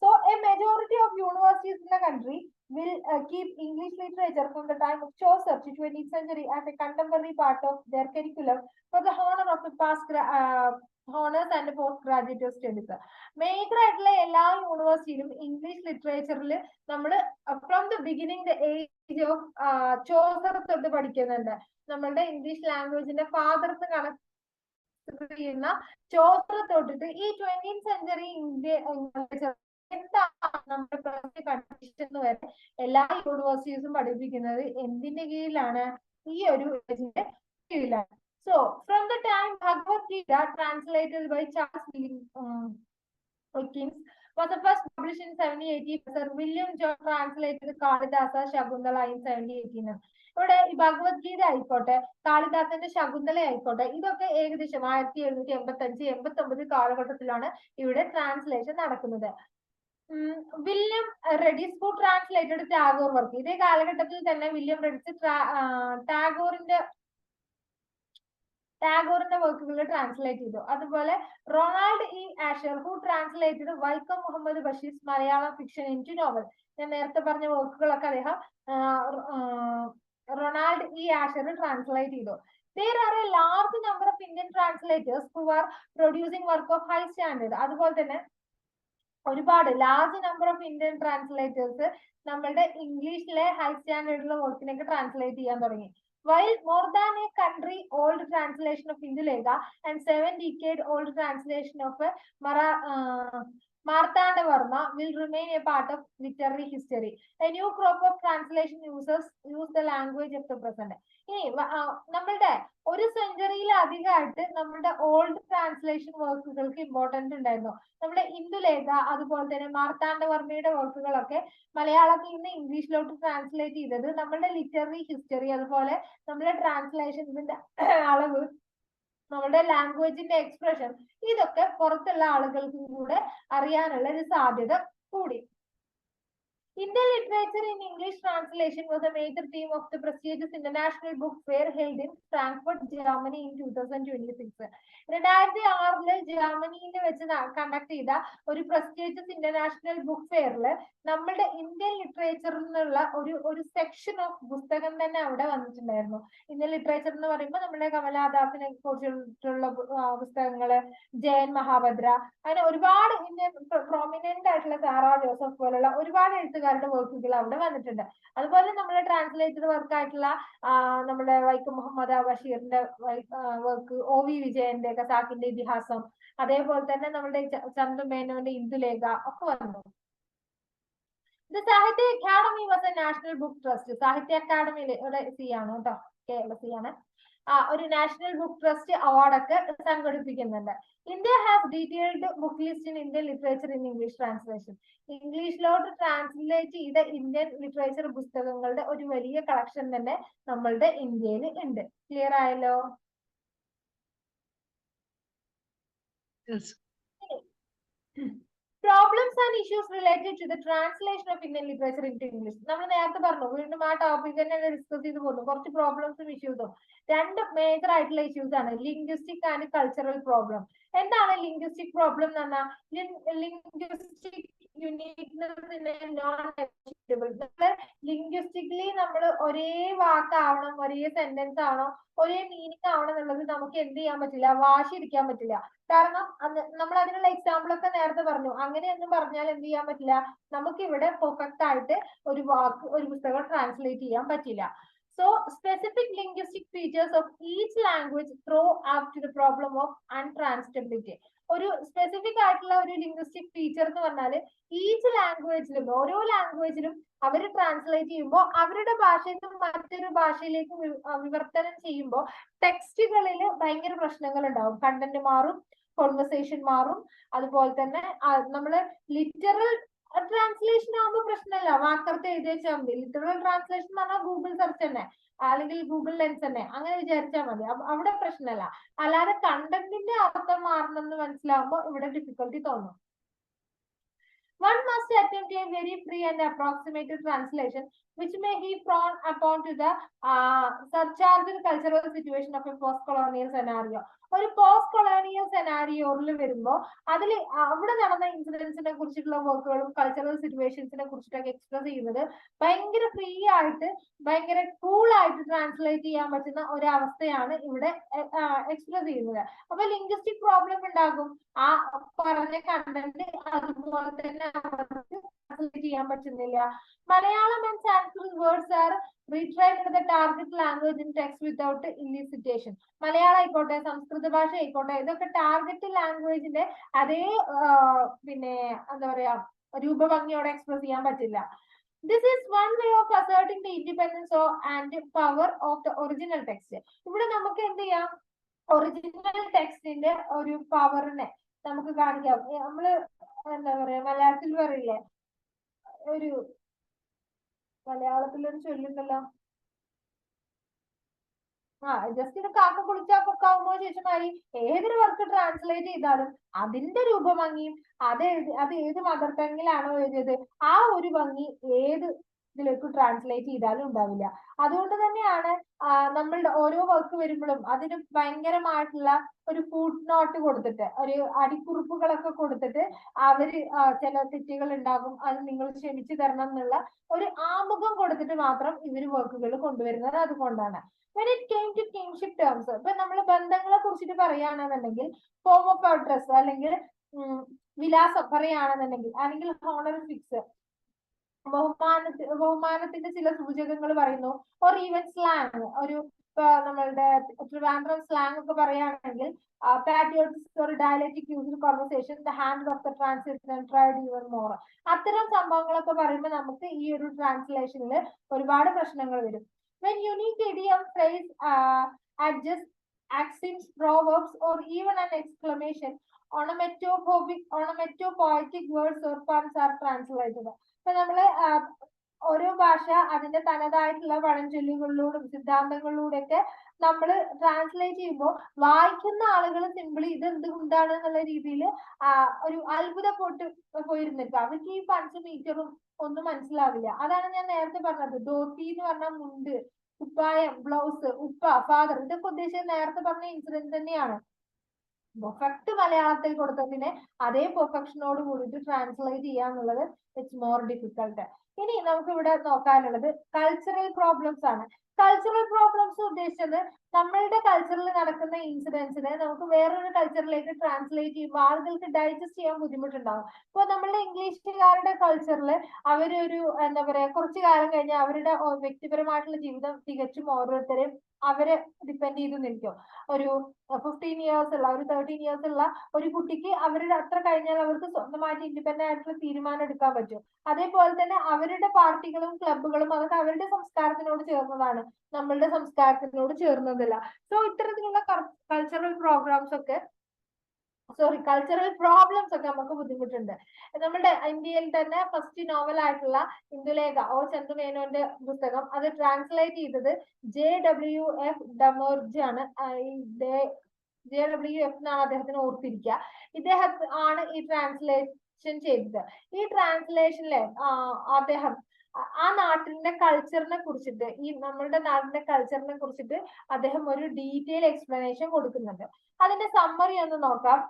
So a majority of universities in the country will keep English literature from the time of Chaucer to 20th century as a contemporary part of their curriculum for the honor of the past honors and postgraduate studies. Major ആയിട്ടുള്ള എല്ലാ യൂണിവേഴ്സിറ്റിയിലും English ലിറ്ററേച്ചറിൽ നമ്മൾ from the beginning the age of Chaucer തൊട്ട് പഠിക്കുന്നുണ്ട്. നമ്മളുടെ English ലാംഗ്വേജിന്റെ fathers കണക്ക് ചെയ്യുന്ന Chaucer തൊട്ടിട്ട് ഈ 20th സെഞ്ചുറി ഇന്ത്യ എന്താണ് നമ്മുടെ കണ്ടീഷൻ വരെ എല്ലാ യൂണിവേഴ്സിറ്റീസും പഠിപ്പിക്കുന്നത് എന്തിന്റെ കീഴിലാണ്? ഈ ഒരു കീഴിലാണ്. So from the time Bhagavad Gita translated by Charles Dickens was the first published in 1780, Sir William John translated Kalidasa Shakuntala in 1718. ഇവിടെ ഈ ഭഗവത്ഗീത ആയിക്കോട്ടെ, കാളിദാസന്റെ ശകുന്തള ആയിക്കോട്ടെ, ഇതൊക്കെ ഏകദേശം 1785-89 കാലഘട്ടത്തിലാണ് ഇവിടെ ട്രാൻസ്ലേഷൻ നടക്കുന്നത്. William Redis who translated Tagore work. ഇതേ കാലഘട്ടത്തിൽ തന്നെ വില്യം റെഡിസ് ടാഗോറിന്റെ വർക്കുകൾ ട്രാൻസ്ലേറ്റ് ചെയ്തു. അതുപോലെ Ronald E Asher who translated Vaikom Muhammad Basheer's Malayalam fiction into novel. ഞാൻ നേരത്തെ പറഞ്ഞ വർക്കുകളൊക്കെ അദ്ദേഹം റൊണാൾഡ് ഇ ആഷർ ട്രാൻസ്ലേറ്റ് ചെയ്തു. There are a large number of Indian translators who are producing work of high standard. അതുപോലെ തന്നെ ഒരുപാട് large number of Indian translators നമ്മളുടെ ഇംഗ്ലീഷിലെ ഹൈ സ്റ്റാൻഡേർഡിലുള്ള വർക്കിനൊക്കെ ട്രാൻസ്ലേറ്റ് ചെയ്യാൻ തുടങ്ങി. While more than a country old translation of Indulekha and 7 decade old translation of Martanda Varma will remain a part of literary history, a new crop of translation users use the language of the present. ഇനി നമ്മളുടെ ഒരു സെഞ്ചുറിയിൽ അധികമായിട്ട് നമ്മുടെ old translation വർക്കുകൾക്ക് importance ഉണ്ടായിരുന്നു. നമ്മുടെ ഇന്ദുലേഖ അതുപോലെ തന്നെ മാർത്താണ്ഡവർമ്മയുടെ വർക്കുകളൊക്കെ മലയാളത്തിൽ നിന്ന് ഇംഗ്ലീഷിലോട്ട് ട്രാൻസ്ലേറ്റ് ചെയ്തത് നമ്മളുടെ ലിറ്റററി ഹിസ്റ്ററി, അതുപോലെ നമ്മുടെ ട്രാൻസ്ലേഷൻസിന്റെ അളവ്, നമ്മുടെ ലാംഗ്വേജിന്റെ എക്സ്പ്രഷൻ, ഇതൊക്കെ പുറത്തുള്ള ആളുകൾക്കും കൂടെ അറിയാനുള്ള ഒരു സാധ്യത കൂടി. Indian literature in English translation was a major theme of the prestigious International Book Fair held in Frankfurt, Germany in 2026. 2006 ജർമ്മനിയിൽ വെച്ച് കണ്ടക്ട് ചെയ്ത ഒരു പ്രസ്റ്റീജിയസ് ഇന്റർനാഷണൽ ബുക്ക് ഫെയറിൽ നമ്മുടെ ഇന്ത്യൻ ലിറ്ററേച്ചറിൽ നിന്നുള്ള ഒരു സെക്ഷൻ ഓഫ് പുസ്തകം തന്നെ അവിടെ വന്നിട്ടുണ്ടായിരുന്നു. ഇന്ത്യൻ ലിറ്ററേച്ചർ എന്ന് പറയുമ്പോൾ നമ്മുടെ കമലാദാസിനെ കുറിച്ചിട്ടുള്ള പുസ്തകങ്ങള്, ജയൻ മഹാഭദ്ര, അങ്ങനെ ഒരുപാട് ഇന്ത്യൻ പ്രോമിനന്റ് ആയിട്ടുള്ള സാറ ജോസഫ് പോലുള്ള ഒരുപാട് എഴുത്തുകാരുടെ വർക്കുകൾ അവിടെ വന്നിട്ടുണ്ട്. അതുപോലെ നമ്മുടെ ട്രാൻസ്ലേറ്റർ വർക്ക് ആയിട്ടുള്ള നമ്മുടെ വൈക്കം മുഹമ്മദ് ബഷീറിന്റെ വർക്ക്, OV വിജയന്റെ ഖസാക്കിന്റെ ഇതിഹാസം, അതേപോലെ തന്നെ നമ്മുടെ ചന്ദ്രമേനോന്റെ ഇന്ദുലേഖ ഒക്കെ വന്നു. The Sahitya Academy was a national book trust. സാഹിത്യ അക്കാദമി സി ആണ് കേട്ടോ, കേരള സി ആണ്. ഒരു നാഷണൽ ബുക്ക് ട്രസ്റ്റ് അവാർഡൊക്കെ സംഘടിപ്പിക്കുന്നുണ്ട്. India has detailed book list in Indian literature in English translation. ഇംഗ്ലീഷിലോട്ട് ട്രാൻസ്ലേറ്റ് ചെയ്ത ഇന്ത്യൻ ലിറ്ററേച്ചർ പുസ്തകങ്ങളുടെ ഒരു വലിയ കളക്ഷൻ തന്നെ നമ്മളുടെ ഇന്ത്യയിൽ ഉണ്ട്. ക്ലിയർ ആയല്ലോ? Problems and issues related to the translation of Indian literature into English. നമ്മൾ നേരത്തെ പറഞ്ഞു, വീണ്ടും ആ ടോപ്പിക് തന്നെ ഡിസ്കസ് ചെയ്ത് പോകുന്നു. കുറച്ച് പ്രോബ്ലംസും ഇഷ്യൂസും. രണ്ട് മേജർ ആയിട്ടുള്ള ഇഷ്യൂസ് ആണ് ലിംഗ്വിസ്റ്റിക് ആൻഡ് കൾച്ചറൽ പ്രോബ്ലം. എന്താണ് ലിംഗ്വിസ്റ്റിക് പ്രോബ്ലം എന്ന് പറഞ്ഞാൽ? ലിംഗ്വിസ്റ്റിക് ലിംഗ്വിസ്റ്റിക്കലി നമ്മൾ ഒരേ വാക്കാവണം, ഒരേ സെന്റൻസ് ആവണം, ഒരേ മീനിങ് ആവണം എന്നുള്ളത് നമുക്ക് എന്ത് ചെയ്യാൻ പറ്റില്ല, വാശി ഇരിക്കാൻ പറ്റില്ല. കാരണം നമ്മൾ അതിനുള്ള എക്സാമ്പിൾ ഒക്കെ നേരത്തെ പറഞ്ഞു. അങ്ങനെയൊന്നും പറഞ്ഞാൽ എന്ത് ചെയ്യാൻ പറ്റില്ല, നമുക്ക് ഇവിടെ പെർഫെക്റ്റ് ആയിട്ട് ഒരു വാക്ക്, ഒരു പുസ്തകം ട്രാൻസ്ലേറ്റ് ചെയ്യാൻ പറ്റില്ല. So specific linguistic features of each language throw up to the problem of untranslatability. ഒരു സ്പെസിഫിക് ആയിട്ടുള്ള ഒരു ലിംഗ്വിസ്റ്റിക് ഫീച്ചർ എന്ന് പറഞ്ഞാൽ ഈച്ച് ലാംഗ്വേജിലും, ഓരോ ലാംഗ്വേജിലും അവർ ട്രാൻസ്ലേറ്റ് ചെയ്യുമ്പോൾ അവരുടെ ഭാഷയിൽ നിന്ന് മറ്റൊരു ഭാഷയിലേക്ക് വിവർത്തനം ചെയ്യുമ്പോൾ ടെക്സ്റ്റുകളിൽ ഭയങ്കര പ്രശ്നങ്ങൾ ഉണ്ടാവും. കണ്ടന്റ് മാറും, കോൺവെർസേഷൻ മാറും. അതുപോലെ തന്നെ നമ്മള് ലിറ്ററൽ ട്രാൻസ്ലേഷൻ ആകുമ്പോൾ പ്രശ്നമല്ല, വാക്കർത്ത് എഴുതി വെച്ചാൽ മതി. ലിറ്ററൽ ട്രാൻസ്ലേഷൻ എന്ന് പറഞ്ഞാൽ ഗൂഗിൾ സെർച്ച് തന്നെ, അല്ലെങ്കിൽ ഗൂഗിൾ ലെൻസ് തന്നെ, അങ്ങനെ വിചാരിച്ചാൽ മതി. അവിടെ പ്രശ്നമല്ല. അല്ലാതെ കണ്ടന്റിന്റെ അർത്ഥം മാറണം എന്ന് മനസ്സിലാവുമ്പോൾ ഇവിടെ ഡിഫിക്കൽട്ടി തോന്നും. One must attempt a very free and approximate translation, which may be prone upon to the surcharged cultural situation of a post-colonial scenario. ഒരു പോസ്റ്റ് കൊളോണിയൽ സെനാരിയോയിൽ വരുമ്പോൾ അതിൽ അവിടെ നടന്ന ഇൻസിഡൻസിനെ കുറിച്ചിട്ടുള്ള വർക്കുകളും കൾച്ചറൽ സിറ്റുവേഷൻസിനെ കുറിച്ചിട്ടൊക്കെ എക്സ്പ്രസ് ചെയ്യുന്നത് ഭയങ്കര ഫ്രീ ആയിട്ട്, ഭയങ്കര കൂൾ ആയിട്ട് ട്രാൻസ്ലേറ്റ് ചെയ്യാൻ പറ്റുന്ന ഒരവസ്ഥയാണ് ഇവിടെ എക്സ്പ്രസ് ചെയ്യുന്നത്. അപ്പൊ ലിംഗ്വിസ്റ്റിക് പ്രോബ്ലം ഉണ്ടാകും. ആ പറഞ്ഞ കണ്ടന്റ് അതുപോലെ തന്നെ അവർക്ക് ട്രാൻസ്ലേറ്റ് ചെയ്യാൻ പറ്റുന്നില്ല. Malayalam and Sanskrit words are retrieved the target language in text without elicitation. Malayalam ആയിക്കോട്ടെ, സംസ്കൃത ഭാഷ ആയിക്കോട്ടെ, ഇതൊക്കെ ടാർഗറ്റ് ലാംഗ്വേജിന്റെ അതേ പിന്നെ എന്താ പറയാ രൂപഭംഗിയോടെ എക്സ്പ്രസ് ചെയ്യാൻ പറ്റില്ല. This is one way of asserting the independence and power of the original text. ഇവിടെ നമുക്ക് എന്ത് ചെയ്യാം, ഒറിജിനൽ ടെക്സ്റ്റിന്റെ ഒരു പവറിനെ നമുക്ക് കാണിക്കാം. നമ്മള് എന്താ പറയാ, മലയാളത്തിൽ പറയില്ലേ, ഒരു മലയാളത്തിലൊരു ചൊല്ലുണ്ടല്ലോ, ജസ്റ്റ് ഇത് കാക്ക കുളിച്ചാ കൊക്കാവുമ്പോ ശേഷമായി ഏതൊരു വർക്ക് ട്രാൻസ്ലേറ്റ് ചെയ്താലും അതിന്റെ രൂപഭംഗിയും അത് ഏത് മദർ ടങ്ങിലാണോ എഴുതിയത് ആ ഒരു ഭംഗി ഏത് ഇതിലേക്ക് ട്രാൻസ്ലേറ്റ് ചെയ്താലും ഉണ്ടാവില്ല. അതുകൊണ്ട് തന്നെയാണ് നമ്മളുടെ ഓരോ വർക്ക് വരുമ്പോഴും അതിന് ഭയങ്കരമായിട്ടുള്ള ഒരു ഫുട് നോട്ട് കൊടുത്തിട്ട്, ഒരു അടിക്കുറിപ്പുകളൊക്കെ കൊടുത്തിട്ട് അവര് ചില തെറ്റുകൾ ഉണ്ടാകും, അത് നിങ്ങൾ ക്ഷമിച്ചു തരണം എന്നുള്ള ഒരു ആമുഖം കൊടുത്തിട്ട് മാത്രം ഇവര് വർക്കുകൾ കൊണ്ടുവരുന്നത്. അതുകൊണ്ടാണ്. When it came to kingship terms, ഇപ്പൊ നമ്മൾ ബന്ധങ്ങളെ കുറിച്ചിട്ട് പറയുകയാണെന്നുണ്ടെങ്കിൽ ഫോം ഓഫ് അഡ്രസ് അല്ലെങ്കിൽ വിലാസം പറയുകയാണെന്നുണ്ടെങ്കിൽ, അല്ലെങ്കിൽ ഹോണറിഫിക്സ് ബഹുമാനത്തിന്റെ ചില സൂചകങ്ങൾ പറയുന്നു. ഓർ ഈവൻ സ്ലാങ്, ഒരു നമ്മളുടെ ട്രിവാൻഡ്രം സ്ലാങ് ഒക്കെ പറയുകയാണെങ്കിൽ patriotic or dialectic use in conversation, the hand of the translator tried even more. അത്തരം സംഭവങ്ങളൊക്കെ പറയുമ്പോൾ നമുക്ക് ഈ ഒരു ട്രാൻസ്ലേഷനിൽ ഒരുപാട് പ്രശ്നങ്ങൾ വരും. When unique idiom, phrase, adjust, accents, proverbs, or even an exclamation, onomatopoetic words or puns are translated. ഇപ്പൊ നമ്മള് ഓരോ ഭാഷ അതിന്റെ തനതായിട്ടുള്ള പഴഞ്ചൊല്ലുകളിലൂടെ സിദ്ധാന്തങ്ങളിലൂടെ ഒക്കെ നമ്മൾ ട്രാൻസ്ലേറ്റ് ചെയ്യുമ്പോൾ വായിക്കുന്ന ആളുകൾ സിമ്പിളി ഇത് എന്തുകൊണ്ടാണ് എന്നുള്ള രീതിയിൽ ഒരു അത്ഭുതപ്പെട്ട് പോയിരുന്നിട്ട് അവർക്ക് ഈ പഞ്ചമീറ്ററും ഒന്നും മനസ്സിലാവില്ല. അതാണ് ഞാൻ നേരത്തെ പറഞ്ഞത്. ധോത്തി എന്ന് പറഞ്ഞാൽ മുണ്ട്, കുപ്പായം, ബ്ലൗസ്, ഉപ്പ, ഫാദർ, ഇതൊക്കെ ഉദ്ദേശിച്ചത് നേരത്തെ പറഞ്ഞ ഇൻസിഡന്റ് തന്നെയാണ്. പെർഫെക്റ്റ് മലയാളത്തിൽ കൊടുത്തതിനെ അതേ പെർഫെക്ഷനോട് കൂടിയിട്ട് ട്രാൻസ്ലേറ്റ് ചെയ്യാന്നുള്ളത് ഇറ്റ്സ് മോർ ഡിഫിക്കൽട്ട്. ഇനി നമുക്ക് ഇവിടെ നോക്കാനുള്ളത് കൾച്ചറൽ പ്രോബ്ലംസ് ആണ്. കൾച്ചറൽ പ്രോബ്ലംസ് ഉദ്ദേശിച്ചത് നമ്മളുടെ കൾച്ചറിൽ നടക്കുന്ന ഇൻസിഡൻസിനെ നമുക്ക് വേറൊരു കൾച്ചറിലേക്ക് ട്രാൻസ്ലേറ്റ് ചെയ്യുമ്പോൾ ആളുകൾക്ക് ഡൈജസ്റ്റ് ചെയ്യാൻ ബുദ്ധിമുട്ടുണ്ടാവും. ഇപ്പൊ നമ്മളുടെ ഇംഗ്ലീഷുകാരുടെ കൾച്ചറിൽ അവരൊരു എന്താ പറയാ കുറച്ചു കാലം കഴിഞ്ഞ് അവരുടെ വ്യക്തിപരമായിട്ടുള്ള ജീവിതം തികച്ചും ഓരോരുത്തരെയും അവരെ ഡിപ്പെൻഡ് ചെയ്ത് നിൽക്കും. ഒരു 15 ഇയേഴ്സ് ഉള്ള ഒരു 13 ഇയേഴ്സ് ഉള്ള ഒരു കുട്ടിക്ക് അവരുടെ അത്ര കഴിഞ്ഞാൽ അവർക്ക് സ്വന്തമായിട്ട് ഇൻഡിപെൻഡന്റ് ആയിട്ടുള്ള തീരുമാനം എടുക്കാൻ പറ്റും. അതേപോലെ തന്നെ അവരുടെ പാർട്ടികളും ക്ലബുകളും അതൊക്കെ അവരുടെ സംസ്കാരത്തിനോട് ചേർന്നതാണ്, നമ്മളുടെ സംസ്കാരത്തിനോട് ചേർന്നതല്ല. സോ ഇത്തരത്തിലുള്ള കൾച്ചറൽ പ്രോഗ്രാംസ് ഒക്കെ കൾച്ചറൽ പ്രോബ്ലംസ് ഒക്കെ നമുക്ക് ബുദ്ധിമുട്ടുണ്ട്. നമ്മുടെ ഇന്ത്യയിൽ തന്നെ ഫസ്റ്റ് നോവൽ ആയിട്ടുള്ള ഇന്ദുലേഖ ചന്ദുമേനോന്റെ പുസ്തകം അത് ട്രാൻസ്ലേറ്റ് ചെയ്തത് JWF ഡമോർജ് ആണ്. JWF എന്നാണ് അദ്ദേഹത്തിന് ഓർത്തിരിക്കുക. ഇദ്ദേഹം ആണ് ഈ ട്രാൻസ്ലേഷൻ ചെയ്തത്. ഈ ട്രാൻസ്ലേഷനിലെ അദ്ദേഹം ആ നാട്ടിന്റെ കൾച്ചറിനെ കുറിച്ചിട്ട് ഈ നമ്മളുടെ നാടിന്റെ കൾച്ചറിനെ കുറിച്ചിട്ട് അദ്ദേഹം ഒരു ഡീറ്റെയിൽ എക്സ്പ്ലനേഷൻ കൊടുക്കുന്നുണ്ട്. അതിന്റെ സമ്മറി ഒന്ന് നോക്കാം.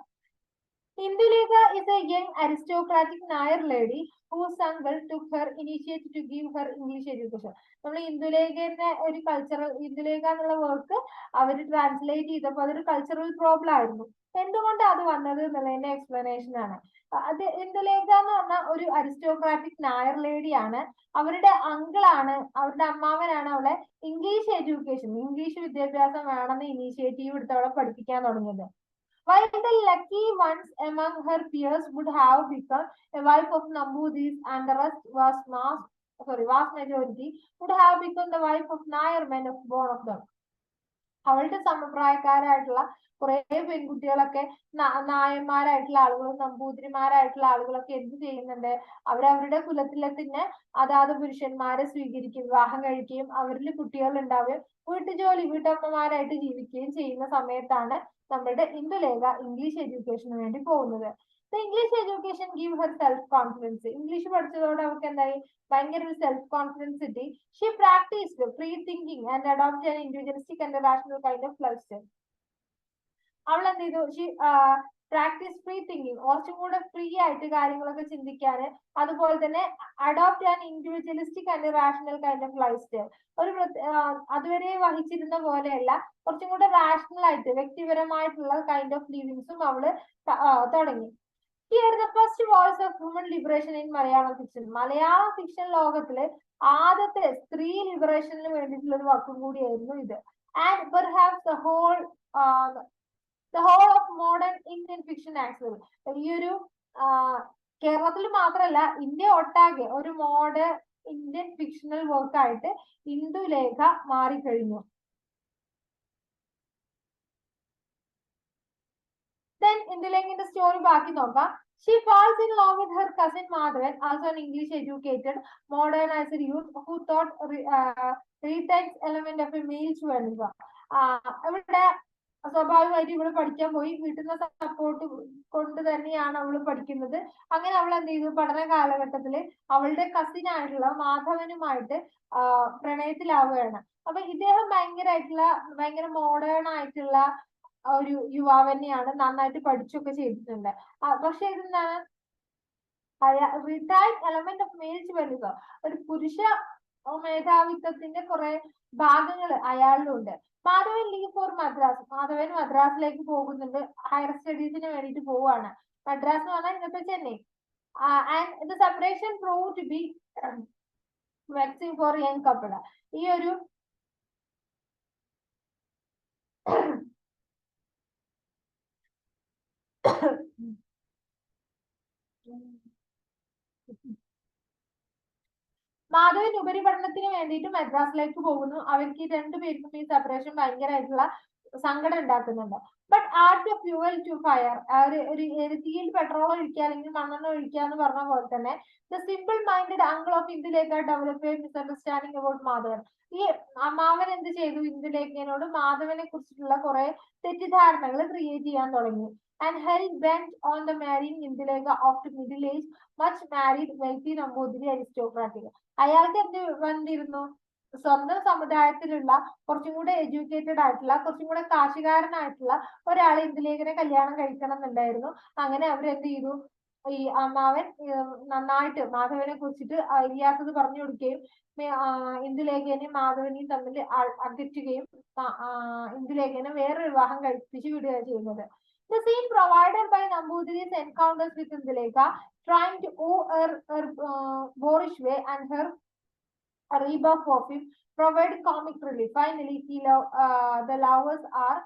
Indulekha is a young aristocratic Nair lady whose uncle took her initiative to give her English education. നമ്മൾ ഇന്ദുലേഖന്റെ ഒരു കൾച്ചറൽ ഇന്ദുലേഖ എന്നുള്ള വർക്ക് അവർ ട്രാൻസ്ലേറ്റ് ചെയ്തപ്പോൾ അതൊരു കൾച്ചറൽ പ്രോബ്ലം ആയിരുന്നു. എന്തുകൊണ്ട് അത് വന്നത് എന്നുള്ളതിന്റെ എക്സ്പ്ലനേഷൻ ആണ്. അത് ഇന്ദുലേഖ എന്ന് പറഞ്ഞ ഒരു അരിസ്റ്റോക്രാറ്റിക് നായർ ലേഡി ആണ്. അവരുടെ അങ്കിളാണ്, അവരുടെ അമ്മാവനാണ് അവളെ ഇംഗ്ലീഷ് എഡ്യൂക്കേഷൻ, ഇംഗ്ലീഷ് വിദ്യാഭ്യാസം വേണമെന്ന് ഇനീഷ്യേറ്റീവ് എടുത്ത് അവളെ പഠിപ്പിക്കാൻ തുടങ്ങിയത്. While the lucky ones among her peers would have become a wife of Nambudis and the rest vast majority would have become the wife of Nair men of born of them. അവളുടെ സമപ്രായക്കാരായിട്ടുള്ള കുറെ പെൺകുട്ടികളൊക്കെ നായന്മാരായിട്ടുള്ള ആളുകളും നമ്പൂതിരിമാരായിട്ടുള്ള ആളുകളൊക്കെ എന്ത് ചെയ്യുന്നുണ്ട്, അവരവരുടെ കുലത്തിലെ തന്നെ അതാത് പുരുഷന്മാരെ സ്വീകരിക്കും, വിവാഹം കഴിക്കുകയും അവരിൽ കുട്ടികൾ ഉണ്ടാവുകയും വീട്ടമ്മമാരായിട്ട് ജീവിക്കുകയും ചെയ്യുന്ന സമയത്താണ് നമ്മളുടെ ഇന്ദുലേഖ ഇംഗ്ലീഷ് എഡ്യൂക്കേഷന് വേണ്ടി പോകുന്നത്. English education give her self confidence. English പഠിച്ചതോടെ അവർക്ക് എന്തായി, ഭയങ്കര ഒരു സെൽഫ് കോൺഫിഡൻസ് കിട്ടി. She practised free thinking and adopt an individualistic and rational kind of life style. അവൾ എന്ത് ചെയ്തു, ഷീ പ്രാക്ടീസ് ഫ്രീ തിങ്കിങ്, കുറച്ചും കൂടെ ഫ്രീ ആയിട്ട് കാര്യങ്ങളൊക്കെ ചിന്തിക്കാന്, അതുപോലെ തന്നെ adopt an individualistic and rational kind of life style. ഒരു അതുവരെ വഹിച്ചിരുന്ന പോലെയല്ല, കുറച്ചും കൂടെ റാഷണൽ ആയിട്ട് വ്യക്തിപരമായിട്ടുള്ള കൈൻഡ് ഓഫ് ലിവിങ്സും അവള് തുടങ്ങി. Here the first voice of women liberation in Malayalam fiction. Malayala fiction ലോകത്തില് ആദ്യത്തെ സ്ത്രീ ലിബറേഷന് വേണ്ടിയിട്ടുള്ള ഒരു വർക്കും കൂടിയായിരുന്നു ഇത്. And perhaps the whole of modern Indian fiction actually. ഈ ഒരു കേരളത്തിൽ മാത്രമല്ല ഇന്ത്യ ഒട്ടാകെ ഒരു മോഡേൺ ഇന്ത്യൻ ഫിക്ഷണൽ വർക്ക് ആയിട്ട് ഇന്ദുലേഖ മാറിക്കഴിഞ്ഞു. Then ഇന്ദുലേഖന്റെ സ്റ്റോറി ബാക്കി നോക്കാം. She falls in love with her cousin Madhavan, also an English educated, modernized youth who thought retains element of a male chauvinism. ഇവിടെ സ്വാഭാവികമായിട്ട് ഇവള് പഠിക്കാൻ പോയി, വീട്ടിൽ നിന്ന് സപ്പോർട്ട് കൊണ്ട് തന്നെയാണ് അവള് പഠിക്കുന്നത്. അങ്ങനെ അവൾ എന്ത് ചെയ്തു, പഠന കാലഘട്ടത്തില് അവളുടെ കസിൻ ആയിട്ടുള്ള മാധവനുമായിട്ട് പ്രണയത്തിലാവുകയാണ്. അപ്പൊ ഇദ്ദേഹം ഭയങ്കര മോഡേൺ ആയിട്ടുള്ള ഒരു യുവാവ് തന്നെയാണ്, നന്നായിട്ട് പഠിച്ചൊക്കെ ചെയ്തിട്ടുണ്ട്. പക്ഷെ ഇതെന്താണ്, retired element of male chauvinism, ഒരു പുരുഷ മേധാവിത്വത്തിന്റെ കുറെ ഭാഗങ്ങൾ അയാളിലുണ്ട്. മാധവൻ ലീവ് ഫോർ മദ്രാസ്, മാധവൻ മദ്രാസിലേക്ക് പോകുന്നുണ്ട്, ഹയർ സ്റ്റഡീസിന് വേണ്ടിയിട്ട് പോവാണ്. മദ്രാസ് എന്ന് പറഞ്ഞാൽ ഇന്നത്തെ Chennai. And the separation prove to be vexing for young couple. ഈ ഒരു മാധവൻ ഉപരിപഠനത്തിന് വേണ്ടിയിട്ട് മദ്രാസിലേക്ക് പോകുന്നു. അവർക്ക് രണ്ടുപേർക്കും ഈ സെപ്പറേഷൻ ഭയങ്കരമായിട്ടുള്ള സങ്കടം ഉണ്ടാക്കുന്നുണ്ട്. But add the fuel to fire, ഒരു തീയിൽ പെട്രോൾ ഒഴിക്കുക അല്ലെങ്കിൽ മണ്ണെണ്ണ ഒഴിക്കുക എന്ന് പറഞ്ഞ പോലെ തന്നെ the simple minded uncle of Indulekha develop misunderstanding about Madhavan. ഈ അമ്മാവൻ എന്ത് ചെയ്തു, ഇന്ദുലേഖനോട് മാധവനെ കുറിച്ചിട്ടുള്ള കുറെ തെറ്റിദ്ധാരണകൾ ക്രിയേറ്റ് ചെയ്യാൻ തുടങ്ങി. And held bent on the marrying Indulekha of middle age, much married, wealthy Nambooതിരി aristocratic. അയാൾക്ക് എന്ത് വന്നിരുന്നു, സ്വന്തം സമുദായത്തിലുള്ള കുറച്ചും കൂടെ എഡ്യൂക്കേറ്റഡ് ആയിട്ടുള്ള കുറച്ചും കൂടെ കാശുകാരനായിട്ടുള്ള ഒരാളെ ഇന്ദുലേഖനെ കല്യാണം കഴിക്കണം എന്നുണ്ടായിരുന്നു. അങ്ങനെ അവരെന്ത് ചെയ്തു, ഈ അമ്മാവൻ നന്നായിട്ട് മാധവനെ കുറിച്ചിട്ട് ഇല്ലാത്തത് പറഞ്ഞു കൊടുക്കുകയും ഇന്ദുലേഖനെയും മാധവനെയും തമ്മിൽ അകറ്റുകയും ഇന്ദുലേഖനെ വേറൊരു വിവാഹം കഴിപ്പിച്ചു വിടുകയാണ് ചെയ്യുന്നത്. The scene provided by Namboothiri's encounters with Indulekha, trying to woo her boorish way and her rebuff of him, provide comic relief. Finally, the lovers are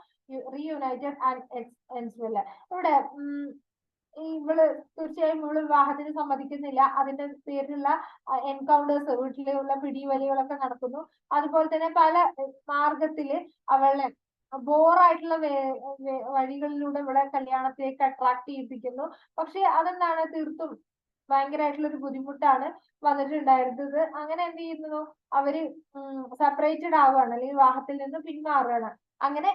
reunited and ends well. ഇവിടെ ഇവള് തീർച്ചയായും ഇവള് വിവാഹത്തിന് സമ്മതിക്കുന്നില്ല. അതിന്റെ പേരിലുള്ള എൻകൗണ്ടേഴ്സ്, വീട്ടിലുള്ള പിടിവലികളൊക്കെ നടക്കുന്നു. അതുപോലെ തന്നെ പല മാർഗത്തില് അവളെ ബോറായിട്ടുള്ള വഴികളിലൂടെ ഇവിടെ കല്യാണത്തിലേക്ക് അട്രാക്ട് ചെയ്യിപ്പിക്കുന്നു. പക്ഷെ അതെന്താണ്, തീർത്തും ഭയങ്കരമായിട്ടുള്ള ഒരു ബുദ്ധിമുട്ടാണ് വന്നിട്ടുണ്ടായിരുന്നത്. അങ്ങനെ എന്ത് ചെയ്യുന്നു, അവര് സെപ്പറേറ്റഡ് ആവുകയാണ്, അല്ലെങ്കിൽ വിവാഹത്തിൽ നിന്ന് പിന്മാറുകയാണ്. അങ്ങനെ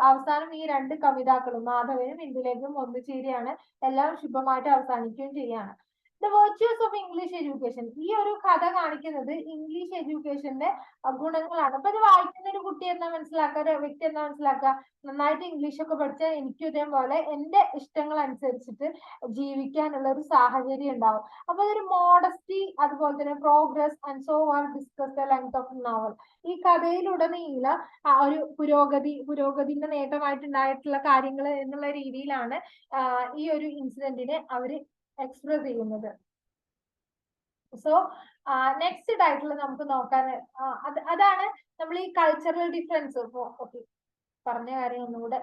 അവസാനം ഈ രണ്ട് കവിതാക്കളും മാധവനും ഇന്ദുലേഖയും ഒന്നുചേരുകയാണ്. എല്ലാം ശുഭമായിട്ട് അവസാനിക്കുകയും ചെയ്യാണ്. The virtues of English education. ഈ ഒരു കഥ കാണിക്കുന്നത് ഇംഗ്ലീഷ് എഡ്യൂക്കേഷന്റെ ഗുണങ്ങളാണ്. അപ്പൊ ഇത് വായിക്കുന്ന ഒരു കുട്ടി എന്താ മനസ്സിലാക്കുക, ഒരു വ്യക്തി എന്താ മനസ്സിലാക്കുക, നന്നായിട്ട് ഇംഗ്ലീഷ് ഒക്കെ പഠിച്ചാൽ എനിക്കും ഇതേപോലെ എന്റെ ഇഷ്ടങ്ങൾ അനുസരിച്ചിട്ട് ജീവിക്കാനുള്ള ഒരു സാഹചര്യം ഉണ്ടാവും. അപ്പൊ അതൊരു മോഡസ്റ്റി, അതുപോലെ തന്നെ progress and so are discuss the length of novel. ഈ കഥയിലുടനീളം ഒരു പുരോഗതിന്റെ നേട്ടമായിട്ടുണ്ടായിട്ടുള്ള കാര്യങ്ങൾ എന്നുള്ള രീതിയിലാണ് ഈ ഒരു ഇൻസിഡന്റിനെ അവര് എക്സ്പ്രസ് ചെയ്യുന്നത്. സോ നെക്സ്റ്റ് ടൈറ്റിൽ നമുക്ക് നോക്കാൻ അതാണ് നമ്മൾ ഈ കൾച്ചറൽ ഡിഫറൻസ്. ഓക്കെ, പറഞ്ഞ കാര്യം ഒന്നുകൂടെ,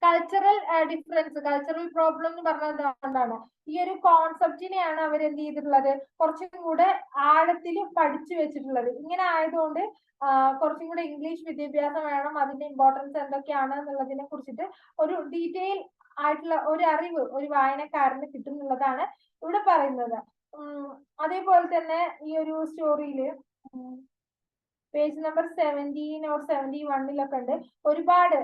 കൾച്ചറൽ ഡിഫറൻസ്, കൾച്ചറൽ പ്രോബ്ലം എന്ന് പറഞ്ഞത് എന്താണ്, ഈ ഒരു കോൺസെപ്റ്റിനെയാണ് അവർ എന്ത് ചെയ്തിട്ടുള്ളത്, കുറച്ചും കൂടെ ആഴത്തിൽ പഠിച്ചു വെച്ചിട്ടുള്ളത്. ഇങ്ങനെ ആയതുകൊണ്ട് കുറച്ചും കൂടെ ഇംഗ്ലീഷ് വിദ്യാഭ്യാസം വേണം, അതിന്റെ ഇമ്പോർട്ടൻസ് എന്തൊക്കെയാണ് എന്നുള്ളതിനെ കുറിച്ചിട്ട് ഒരു ഡീറ്റെയിൽ ആയിട്ടുള്ള ഒരു അറിവ് ഒരു വായനക്കാരന് കിട്ടുന്നുള്ളതാണ് ഇവിടെ പറയുന്നത്. അതേപോലെ തന്നെ ഈ ഒരു സ്റ്റോറിയില് പേജ് നമ്പർ 17 or 71 ഉണ്ട് ഒരുപാട്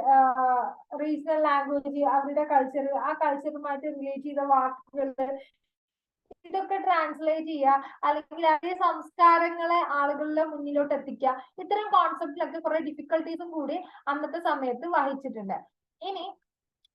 റീജിയണൽ ലാംഗ്വേജ്, അവരുടെ കൾച്ചർ, ആ കൾച്ചറുമായിട്ട് റിലേറ്റ് ചെയ്ത വാക്കുകൾ, ഇതൊക്കെ ട്രാൻസ്ലേറ്റ് ചെയ്യുക, അല്ലെങ്കിൽ അതേ സംസ്കാരങ്ങളെ ആളുകളുടെ മുന്നിലോട്ട് എത്തിക്കുക. ഇത്തരം കോൺസെപ്റ്റിലൊക്കെ കുറെ ഡിഫിക്കൽട്ടീസും കൂടി അന്നത്തെ സമയത്ത് വഹിച്ചിട്ടുണ്ട്. ഇനി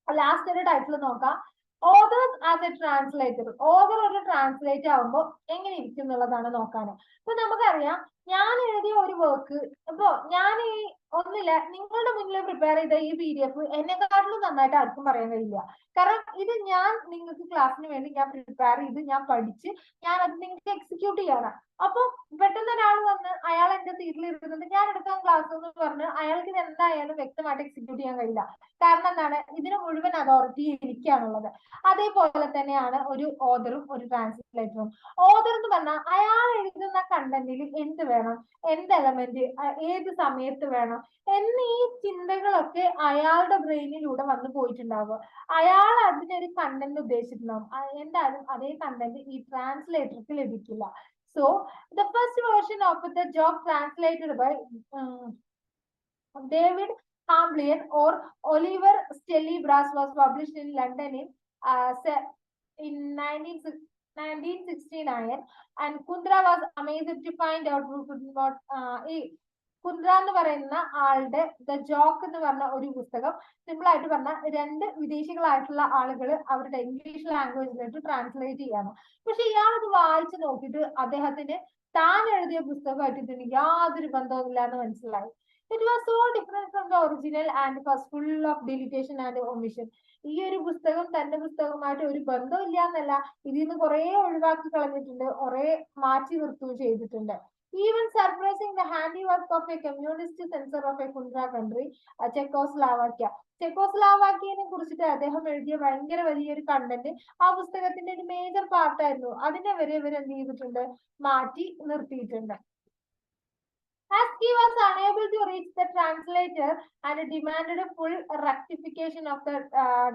ലാസ്റ്റ് ഒരു ടൈറ്റിൽ നോക്കാം, authors as a translator. Author ഒരു ട്രാൻസ്ലേറ്റ് ആവുമ്പോൾ എങ്ങനെ ഇരിക്കും എന്നുള്ളതാണ് നോക്കാൻ. ഇപ്പൊ നമുക്കറിയാം, ഞാൻ എഴുതിയ ഒരു വർക്ക്, ഇപ്പൊ ഞാൻ ഈ ഒന്നില്ല നിങ്ങളുടെ മുന്നിൽ പ്രിപ്പയർ ചെയ്ത ഈ PDF എന്നെക്കാട്ടിലും നന്നായിട്ട് ആർക്കും പറയാൻ കഴിയില്ല. കാരണം ഇത് ഞാൻ നിങ്ങൾക്ക് ക്ലാസ്സിന് വേണ്ടി ഞാൻ പ്രിപ്പയർ ചെയ്ത് ഞാൻ പഠിച്ച് ഞാൻ അത് നിങ്ങൾക്ക് എക്സിക്യൂട്ട് ചെയ്യണം. അപ്പൊ പെട്ടെന്ന് ഒരാൾ വന്ന് അയാൾ എന്റെ സീറ്റിൽ ഇരുന്നിട്ട് ഞാൻ എടുക്കാൻ ക്ലാസ് എന്ന് പറഞ്ഞ് അയാൾക്ക് ഇത് എന്തായാലും വ്യക്തമായിട്ട് എക്സിക്യൂട്ട് ചെയ്യാൻ കഴിയില്ല. കാരണം എന്താണ്, ഇതിന് മുഴുവൻ അതോറിറ്റി എനിക്കാണുള്ളത്. അതേപോലെ തന്നെയാണ് ഒരു ഓതറും ഒരു ട്രാൻസ്ലേറ്ററും. ഓതർ എന്ന് പറഞ്ഞാൽ അയാൾ എഴുതുന്ന കണ്ടന്റിൽ എന്ത് വേണം, എന്ത് എലമെന്റ് ഏത് സമയത്ത് വേണം എന്നീ ചിന്തകളൊക്കെ അയാളുടെ ബ്രെയിനിലൂടെ വന്നു പോയിട്ടുണ്ടാവുക. അയാൾ അതിനൊരു കണ്ടന്റ് ഉദ്ദേശിച്ചിട്ടുണ്ടാവും. എന്തായാലും അതേ കണ്ടന്റ് ഈ ട്രാൻസ്ലേറ്റർക്ക് ലഭിക്കില്ല. So the first version of the job translated by David Hamblin or Oliver Stelly-Brass was published in London in 1969, and Kundra was amazed to find out who could not Kundra എന്ന് പറയുന്ന ആളുടെ the joke എന്ന് പറഞ്ഞ ഒരു പുസ്തകം simple ആയിട്ട് പറഞ്ഞാൽ രണ്ട് വിദേശികളായിട്ടുള്ള ആളുകൾ അവരുടെ ഇംഗ്ലീഷ് ലാംഗ്വേജിലോട്ട് ട്രാൻസ്ലേറ്റ് ചെയ്യാണ്. പക്ഷെ ഇയാൾ ഇത് വായിച്ചു നോക്കിയിട്ട് അദ്ദേഹത്തിന് താൻ എഴുതിയ പുസ്തകമായിട്ട് ഇതിന് യാതൊരു ബന്ധവുമില്ല എന്ന് മനസ്സിലായി. It was so different from the original and was full of deletion and omission. ഈ ഒരു പുസ്തകം തന്റെ പുസ്തകമായിട്ട് ഒരു ബന്ധം ഇല്ല എന്നല്ല, ഇതിൽ നിന്ന് കുറെ ഒഴിവാക്കി കളഞ്ഞിട്ടുണ്ട്, കുറെ മാറ്റി നിർത്തുകയും ചെയ്തിട്ടുണ്ട്. Even surprising the handiwork of a communist censor of a Kundra country, Czechoslovakia. ചെക്കോസ്ലാവാക്കിയനെ കുറിച്ചിട്ട് അദ്ദേഹം എഴുതിയ ഭയങ്കര വലിയൊരു കണ്ടന്റ് ആ പുസ്തകത്തിന്റെ ഒരു മേജർ പാർട്ടായിരുന്നു. അതിനെ വരെ ഇവർ എന്ത് ചെയ്തിട്ടുണ്ട്, മാറ്റി നിർത്തിയിട്ടുണ്ട്. As he was unable to reach the translator and demanded a full rectification of the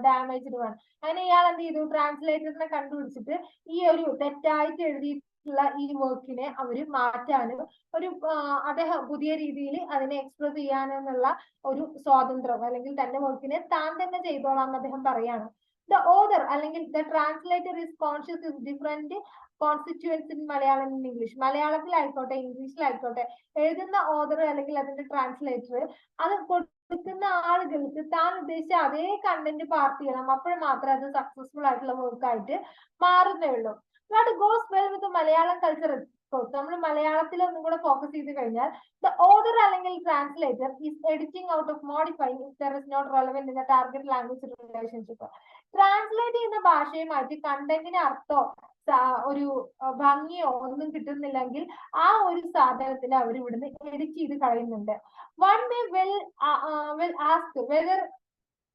damaged one. അങ്ങനെ ഇയാൾ എന്ത് ചെയ്തു, ട്രാൻസ്ലേറ്ററിനെ കണ്ടുപിടിച്ചിട്ട് ഈ ഒരു തെറ്റായിട്ട് എഴുതിയിട്ടുള്ള ഈ വർക്കിനെ അവര് മാറ്റാനും ഒരു അദ്ദേഹം പുതിയ രീതിയിൽ അതിനെ എക്സ്പ്രസ് ചെയ്യാനെന്നുള്ള ഒരു സ്വാതന്ത്ര്യം, അല്ലെങ്കിൽ തന്റെ വർക്കിനെ താൻ തന്നെ ചെയ്തോളാം എന്ന് അദ്ദേഹം പറയാണ്. The author അല്ലെങ്കിൽ the translator is conscious of different constituents in Malayalam and English. മലയാളത്തിലായിക്കോട്ടെ ഇംഗ്ലീഷിലായിക്കോട്ടെ എഴുതുന്ന ഓതർ അല്ലെങ്കിൽ അതിന്റെ ട്രാൻസ്ലേറ്റർ അത് കൊടുക്കുന്ന ആളുകൾക്ക് താൻ ഉദ്ദേശിച്ച അതേ കണ്ടന്റ് പാർട്ട് ചെയ്യണം. അപ്പോൾ മാത്രമേ അത് സക്സസ്ഫുൾ ആയിട്ടുള്ള വർക്ക് ആയിട്ട് മാറുന്നേ ഉള്ളൂ. What goes well with Malayalam culture, നമ്മൾ മലയാളത്തിൽ ഒന്നും കൂടെ ഫോക്കസ് ചെയ്ത് കഴിഞ്ഞാൽ ദ ഓതർ അല്ലെങ്കിൽ translator is editing out of modifying if there is not relevant in the target language relationship. Translate ചെയ്യുന്ന ഭാഷയുമായിട്ട് കണ്ടന്റിന് അർത്ഥോ ഒരു ഭംഗിയോ ഒന്നും കിട്ടുന്നില്ലെങ്കിൽ ആ ഒരു സാധനത്തിന് അവർ ഇവിടുന്ന് എഡിറ്റ് ചെയ്ത് കളയുന്നുണ്ട്. One may well ask whether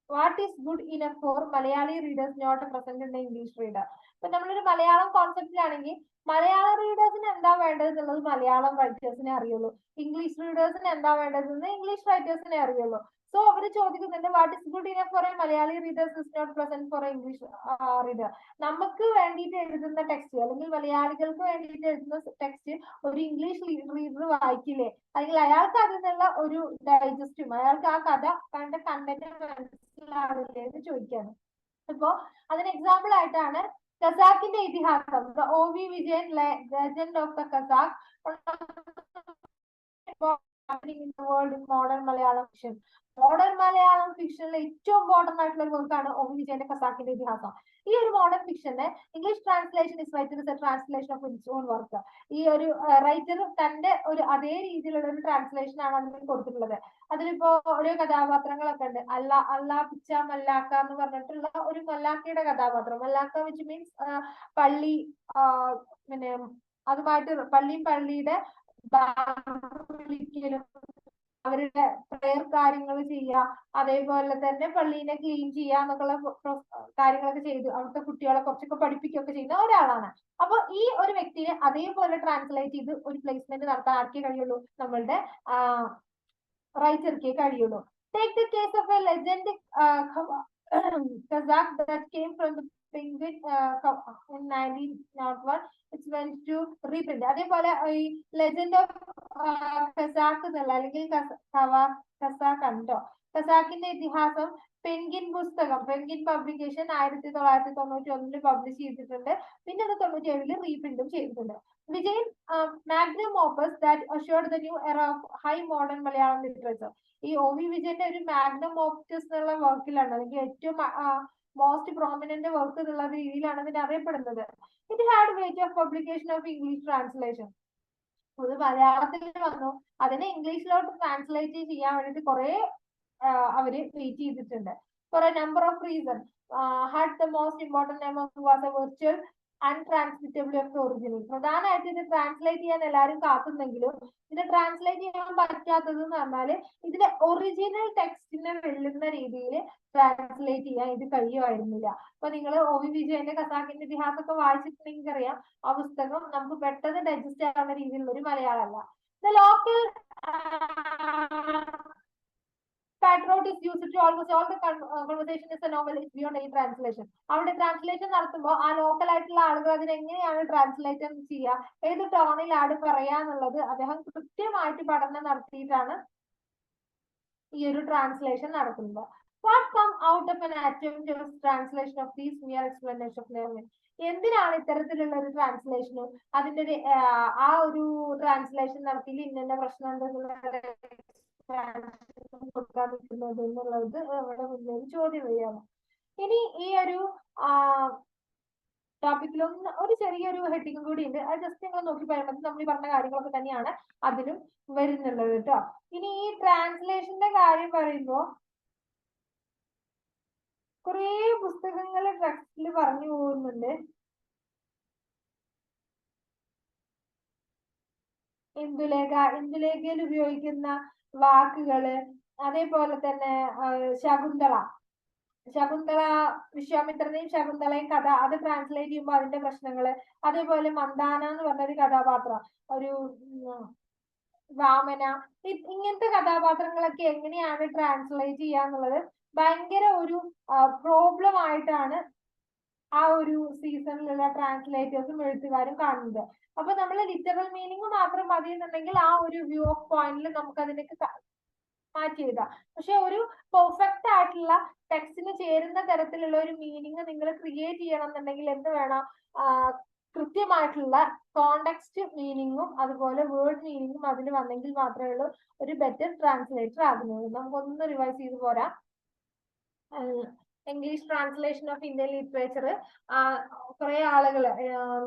what is good enough for Malayali readers not present in the English reader. ഇപ്പൊ നമ്മളൊരു മലയാളം കോൺസെപ്റ്റിലാണെങ്കിൽ മലയാളം റീഡേഴ്സിന് എന്താ വേണ്ടത് എന്നുള്ളത് മലയാളം റൈറ്റേഴ്സിനെ അറിയുള്ളൂ, ഇംഗ്ലീഷ് റീഡേഴ്സിന് എന്താ വേണ്ടതെന്ന് ഇംഗ്ലീഷ് റൈറ്റേഴ്സിനെ അറിയുള്ളൂ. സോ അവര് ചോദിക്കുന്നുണ്ട് what is good enough for a Malayali readers is not present for a English reader. നമുക്ക് വേണ്ടിയിട്ട് എഴുതുന്ന ടെക്സ്റ്റ് അല്ലെങ്കിൽ മലയാളികൾക്ക് വേണ്ടിയിട്ട് എഴുതുന്ന ടെക്സ്റ്റ് ഒരു ഇംഗ്ലീഷ് റീഡർ വായിക്കില്ലേ, അല്ലെങ്കിൽ അയാൾക്ക് അതിൽ നിന്നുള്ള ഒരു ഡൈജസ്റ്റും അയാൾക്ക് ആ കഥ കണ്ട കണ്ടന്റ് മനസ്സിലാവില്ലേ എന്ന് ചോദിക്കാണ്. ഇപ്പോ അതിന് എക്സാമ്പിൾ ആയിട്ടാണ് ഖസാക്കിന്റെ ഇതിഹാസം, OV Vijayan legend of the Khasak in the world in modern Malayalam fiction. Modern Malayalam ഫിക്ഷനിലെ ഏറ്റവും ഇമ്പോർട്ടന്റ് ആയിട്ടുള്ള ഒരു വർക്കാണ് OV വിജയന്റെ ഖസാക്കിന്റെ ഇതിഹാസം. ഈ ഒരു മോഡേൺ ഫിക്ഷന്റെ English translation is writer is a translation of its own work. ഈ ഒരു റൈറ്റർ തന്റെ ഒരു അതേ രീതിയിലുള്ള ഒരു ട്രാൻസ്ലേഷൻ ആണ് അതിൽ കൊടുത്തിട്ടുള്ളത്. അതിലിപ്പോ ഓരോ കഥാപാത്രങ്ങളൊക്കെ ഉണ്ട്. അല്ലാ പിച്ച മല്ലാക്ക എന്ന് പറഞ്ഞിട്ടുള്ള ഒരു മല്ലാക്കയുടെ കഥാപാത്രം. മല്ലാക്ക വിച്ച് മീൻസ് പള്ളി, പിന്നെ അതുമായിട്ട് പള്ളിയുടെ വിളിക്കലും അവരുടെ പ്രയർ കാര്യങ്ങൾ ചെയ്യുക, അതേപോലെ തന്നെ പള്ളീനെ ക്ലീൻ ചെയ്യുക എന്നൊക്കെയുള്ള കാര്യങ്ങളൊക്കെ ചെയ്തു അവിടുത്തെ കുട്ടികളെ കുറച്ചൊക്കെ പഠിപ്പിക്കുകയൊക്കെ ചെയ്യുന്ന ഒരാളാണ്. അപ്പൊ ഈ ഒരു വ്യക്തിയെ അതേപോലെ ട്രാൻസ്ലേറ്റ് ചെയ്ത് ഒരു പ്ലേസ്മെന്റ് നടത്താൻ ആർക്കേ കഴിയുള്ളൂ, നമ്മളുടെ റൈറ്റർക്കേ കഴിയുള്ളൂ. Take the case of A legend Kazakh that came from the Penguin in 1901. It's went to reprint. അതേപോലെ ഈ ലെജൻഡ് ഓഫ് ഖസാക്ക് എന്നുള്ള അല്ലെങ്കിൽ ഖസാക്ക് ഉണ്ടോ, ഖസാക്കിന്റെ ഇതിഹാസം പെൻഗിൻ പുസ്തകം, പെൻഗിൻ പബ്ലിക്കേഷൻ 1991 പബ്ലിഷ് ചെയ്തിട്ടുണ്ട്. പിന്നെ അത് 97 റീപ്രിന്റും ചെയ്തിട്ടുണ്ട്. Vijayan magnum opus that assured the new എറ of high modern Malayalam literature. ഈ OV വിജയന്റെ ഒരു മാഗ്നം ഓപ്റ്റസ് എന്നുള്ള വർക്കിലാണ്, അല്ലെങ്കിൽ ഏറ്റവും മോസ്റ്റ് പ്രോമിനന്റ് വർക്ക് എന്നുള്ള രീതിയിലാണ് ഇതിനെ അറിയപ്പെടുന്നത്. It had weight of publication of English translation. അത് മലയാളത്തിൽ വന്നു, അതിനെ ഇംഗ്ലീഷിലോട്ട് ട്രാൻസ്ലേറ്റ് ചെയ്യാൻ വേണ്ടിയിട്ട് കുറെ അവര് വെയിറ്റ് ചെയ്തിട്ടുണ്ട്. For a number of reason had the most important was a virtual untransmittable of the original. പ്രധാനമായിട്ട് ഇത് ട്രാൻസ്ലേറ്റ് ചെയ്യാൻ എല്ലാവരും കാത്തുന്നെങ്കിലും ഇത് ട്രാൻസ്ലേറ്റ് ചെയ്യാൻ പറ്റാത്തത് എന്ന് പറഞ്ഞാല് ഇതിന്റെ ഒറിജിനൽ ടെക്സ്റ്റിനെ വെല്ലുന്ന രീതിയിൽ ട്രാൻസ്ലേറ്റ് ചെയ്യാൻ ഇത് കഴിയുമായിരുന്നില്ല. അപ്പൊ നിങ്ങൾ OV വിജയന്റെ ഖസാക്കിന്റെ ഇതിഹാസമൊക്കെ വായിച്ചിട്ടുണ്ടെങ്കിൽ അറിയാം, ആ പുസ്തകം നമുക്ക് പെട്ടെന്ന് ഡൈജസ്റ്റ് ആവുന്ന രീതിയിലുള്ള ഒരു മലയാളമല്ല. The local patriot is used to almost all the conversation is a novel is beyond any translation. അവിടെ ട്രാൻസ്ലേഷൻ നടത്തുമ്പോൾ ആ ലോക്കൽ ആയിട്ടുള്ള ആളുകൾ അതിന് എങ്ങനെയാണ് ട്രാൻസ്ലേഷൻ ചെയ്യുക, ഏത് ടോണിലാണ് പറയാന്നുള്ളത് അദ്ദേഹം കൃത്യമായിട്ട് പഠനം നടത്തിയിട്ടാണ് ഈ ഒരു ട്രാൻസ്ലേഷൻ നടത്തുന്നത്. What come out of an attempt to translation of these mere explanation of learning. എന്തിനാണ് ഇത്തരത്തിലുള്ള ഒരു ട്രാൻസ്ലേഷനും അതിന്റെ ആ ഒരു ട്രാൻസ്ലേഷൻ നടത്തിയിൽ ഇന്ന പ്രശ്നം എന്തെന്നുള്ള കൊടുക്കാൻ പറ്റുന്നത് എന്നുള്ളത് അവിടെ മുന്നിൽ ചോദ്യം വരികയാണ്. ഇനി ഈ ഒരു ടോപ്പിക്കിൽ ഒരു ചെറിയൊരു ഹെഡിങ് കൂടി ഉണ്ട്, അത് ജസ്റ്റ് നിങ്ങൾ നോക്കി പറയുമ്പോൾ നമ്മൾ ഈ പറഞ്ഞ കാര്യങ്ങളൊക്കെ തന്നെയാണ് അതിലും വരുന്നുള്ളത് കേട്ടോ. ഇനി ഈ ട്രാൻസ്ലേഷന്റെ കാര്യം പറയുമ്പോ കുറേ പുസ്തകങ്ങൾ ടെക്സ്റ്റിൽ പറഞ്ഞു പോകുന്നുണ്ട്. ഇന്ദുലേഖയിൽ ഉപയോഗിക്കുന്ന വാക്കുകള്, അതേപോലെ തന്നെ ശകുന്തള വിശ്വാമിത്രനെയും ശകുന്തളയും കഥ അത് ട്രാൻസ്ലേറ്റ് ചെയ്യുമ്പോൾ അതിന്റെ പ്രശ്നങ്ങള്, അതേപോലെ മന്ദാന എന്ന് പറഞ്ഞൊരു കഥാപാത്രം, ഒരു വാമന, ഇങ്ങനത്തെ കഥാപാത്രങ്ങളൊക്കെ എങ്ങനെയാണ് ട്രാൻസ്ലേറ്റ് ചെയ്യാന്നുള്ളത് ഭയങ്കര ഒരു പ്രോബ്ലം ആയിട്ടാണ് ആ ഒരു സീസണിലുള്ള ട്രാൻസ്ലേറ്റേഴ്സും എഴുത്തുകാരും കാണുന്നത്. അപ്പൊ നമ്മൾ ലിറ്ററൽ മീനിങ് മാത്രം മതി എന്നുണ്ടെങ്കിൽ ആ ഒരു വ്യൂ ഓഫ് പോയിന്റിൽ നമുക്ക് അതിനൊക്കെ മാറ്റി എഴുതാം. പക്ഷെ ഒരു പെർഫെക്റ്റ് ആയിട്ടുള്ള ടെക്സ്റ്റിന് ചേരുന്ന തരത്തിലുള്ള ഒരു മീനിങ് നിങ്ങൾ ക്രിയേറ്റ് ചെയ്യണം എന്നുണ്ടെങ്കിൽ എന്ത് വേണം? കൃത്യമായിട്ടുള്ള കോണ്ടെക്സ്റ്റ് മീനിങ്ങും അതുപോലെ വേർഡ് മീനിങ്ങും അതിന് വന്നെങ്കിൽ മാത്രമേ ഉള്ളൂ ഒരു ബെറ്റർ ട്രാൻസ്ലേറ്റർ ആകുന്നത്. നമുക്കൊന്ന് റിവൈസ് ചെയ്ത് പോരാ. English translation of Indian literature കുറെ ആളുകൾ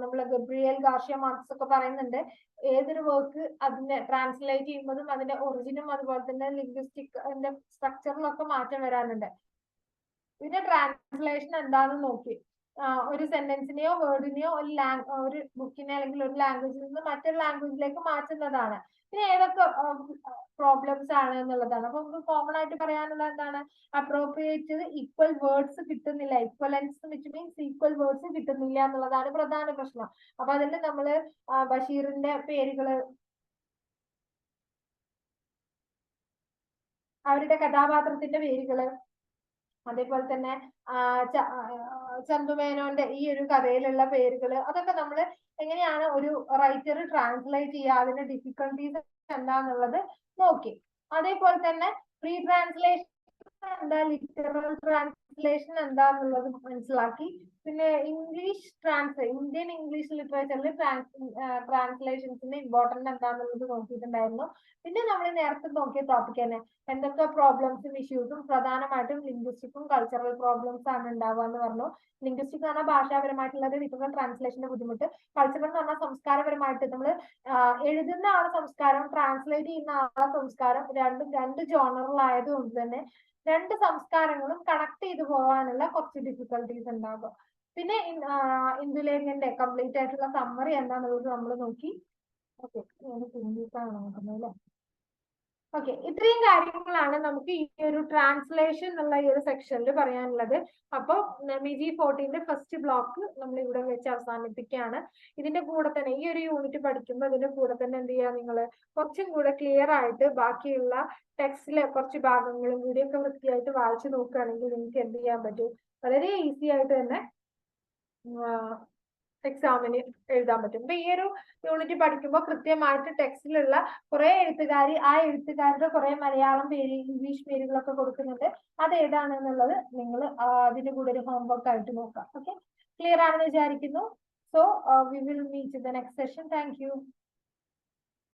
നമ്മളെ ഗബ്രിയേൽ ഗാർഷ്യ മാർക്സ് ഒക്കെ പറയുന്നുണ്ട് ഏതൊരു വർക്ക് അതിനെ ട്രാൻസ്ലേറ്റ് ചെയ്യുമ്പോഴും അതിന്റെ ഒറിജിനും അതുപോലെ തന്നെ ലിംഗ്വിസ്റ്റിക് അതിന്റെ സ്ട്രക്ചറിലൊക്കെ മാറ്റം വരാനുണ്ട്. പിന്നെ ട്രാൻസ്ലേഷൻ എന്താണെന്ന് നോക്കി ഒരു സെന്റൻസിനെയോ വേർഡിനെയോ ഒരു ബുക്കിനെ അല്ലെങ്കിൽ ഒരു ലാംഗ്വേജിൽ നിന്ന് മറ്റൊരു ലാംഗ്വേജിലേക്ക് മാറ്റുന്നതാണ്. പിന്നെ ഏതൊക്കെ പ്രോബ്ലംസ് ആണ് എന്നുള്ളതാണ്. അപ്പൊ നമുക്ക് കോമൺ ആയിട്ട് പറയാനുള്ള എന്താണ്? അപ്രോപ്രിയേറ്റ് ഈക്വൽ വേർഡ്സ് കിട്ടുന്നില്ല, ഇക്വലൻസ് വിച്ച് മീൻസ് ഈക്വൽ വേർഡ്സ് കിട്ടുന്നില്ല എന്നുള്ളതാണ് പ്രധാന പ്രശ്നം. അപ്പൊ അതിൽ നമ്മള് ബഷീറിന്റെ പേരുകള്, അവരുടെ കഥാപാത്രത്തിന്റെ പേരുകള്, അതേപോലെ തന്നെ ചന്തുമേനോന്റെ ഈ ഒരു കഥയിലുള്ള പേരുകൾ, അതൊക്കെ നമ്മൾ എങ്ങനെയാണ് ഒരു റൈറ്റർ ട്രാൻസ്ലേറ്റ് ചെയ്യുക, അതിന്റെ ഡിഫിക്കൽട്ടീസ് എന്താന്നുള്ളത് നോക്കി. അതേപോലെ തന്നെ പ്രീ ട്രാൻസ്ലേഷൻ എന്താ, ലിറ്ററൽ ട്രാൻസ്ലേഷൻ എന്താന്നുള്ളത് മനസ്സിലാക്കി. പിന്നെ ഇംഗ്ലീഷ് ഇന്ത്യൻ ഇംഗ്ലീഷ് ലിറ്ററേച്ചറിൽ ട്രാൻസ്ലേഷൻസിന്റെ ഇമ്പോർട്ടന്റ് എന്താന്നുള്ളത് നോക്കിയിട്ടുണ്ടായിരുന്നു. പിന്നെ നമ്മൾ നേരത്തെ നോക്കിയ ടോപ്പിക് തന്നെ എന്തൊക്കെ പ്രോബ്ലംസും ഇഷ്യൂസും പ്രധാനമായിട്ടും ലിംഗ്വിസ്റ്റിക്കും കൾച്ചറൽ പ്രോബ്ലംസ് ആണ് ഉണ്ടാവുക എന്ന് പറഞ്ഞു. ലിംഗ്വിസ്റ്റിക് എന്ന് പറഞ്ഞാൽ ഭാഷാപരമായിട്ടുള്ളത്, ലിറ്ററൽ ട്രാൻസ്ലേഷന്റെ ബുദ്ധിമുട്ട്. കൾച്ചറൽ എന്ന് പറഞ്ഞാൽ സംസ്കാരപരമായിട്ട് നമ്മൾ എഴുതുന്ന ആളെ സംസ്കാരം, ട്രാൻസ്ലേറ്റ് ചെയ്യുന്ന ആളെ സംസ്കാരം രണ്ട് ജോണറിലായതുകൊണ്ട് തന്നെ രണ്ട് സംസ്കാരങ്ങളും കണക്ട് ചെയ്തു പോകാനുള്ള കുറച്ച് ഡിഫിക്കൽട്ടീസ് ഉണ്ടാകും. പിന്നെ ഇന്ദുലേഖന്റെ കംപ്ലീറ്റ് ആയിട്ടുള്ള സമ്മറി എന്താന്നുള്ളത് നമ്മൾ നോക്കി. ഓക്കെ, നോക്കുന്നത് അല്ലേ? ഓക്കെ, ഇത്രയും കാര്യങ്ങളാണ് നമുക്ക് ഈ ഒരു ട്രാൻസ്ലേഷൻ എന്നുള്ള ഈ ഒരു സെക്ഷനിൽ പറയാനുള്ളത്. അപ്പോൾ MEG14ന്റെ ഫസ്റ്റ് ബ്ലോക്ക് നമ്മൾ ഇവിടെ വെച്ച് അവസാനിപ്പിക്കുകയാണ്. ഇതിന്റെ കൂടെ തന്നെ ഈ ഒരു യൂണിറ്റ് പഠിക്കുമ്പോൾ ഇതിന്റെ കൂടെ തന്നെ എന്ത് ചെയ്യുക, നിങ്ങൾ കുറച്ചും കൂടെ ക്ലിയർ ആയിട്ട് ബാക്കിയുള്ള ടെക്സ്റ്റിലെ കുറച്ച് ഭാഗങ്ങളും കൂടിയൊക്കെ വൃത്തിയായിട്ട് വായിച്ചു നോക്കുകയാണെങ്കിൽ നിങ്ങൾക്ക് എന്ത് ചെയ്യാൻ പറ്റും? വളരെ ഈസി ആയിട്ട് തന്നെ എക്സാമിന് എഴുതാൻ പറ്റും. അപ്പൊ ഈ ഒരു യൂണിറ്റ് പഠിക്കുമ്പോൾ കൃത്യമായിട്ട് ടെക്സ്റ്റിലുള്ള കുറെ ആ എഴുത്തുകാരുടെ കുറെ മലയാളം പേര്, ഇംഗ്ലീഷ് പേരുകളൊക്കെ കൊടുക്കുന്നുണ്ട്. അത് ഏതാണെന്നുള്ളത് നിങ്ങൾ അതിന്റെ കൂടെ ഒരു ഹോംവർക്ക് ആയിട്ട് നോക്കാം. ഓക്കെ, ക്ലിയർ ആണെന്ന് വിചാരിക്കുന്നു. So we will meet in the next session. Thank U.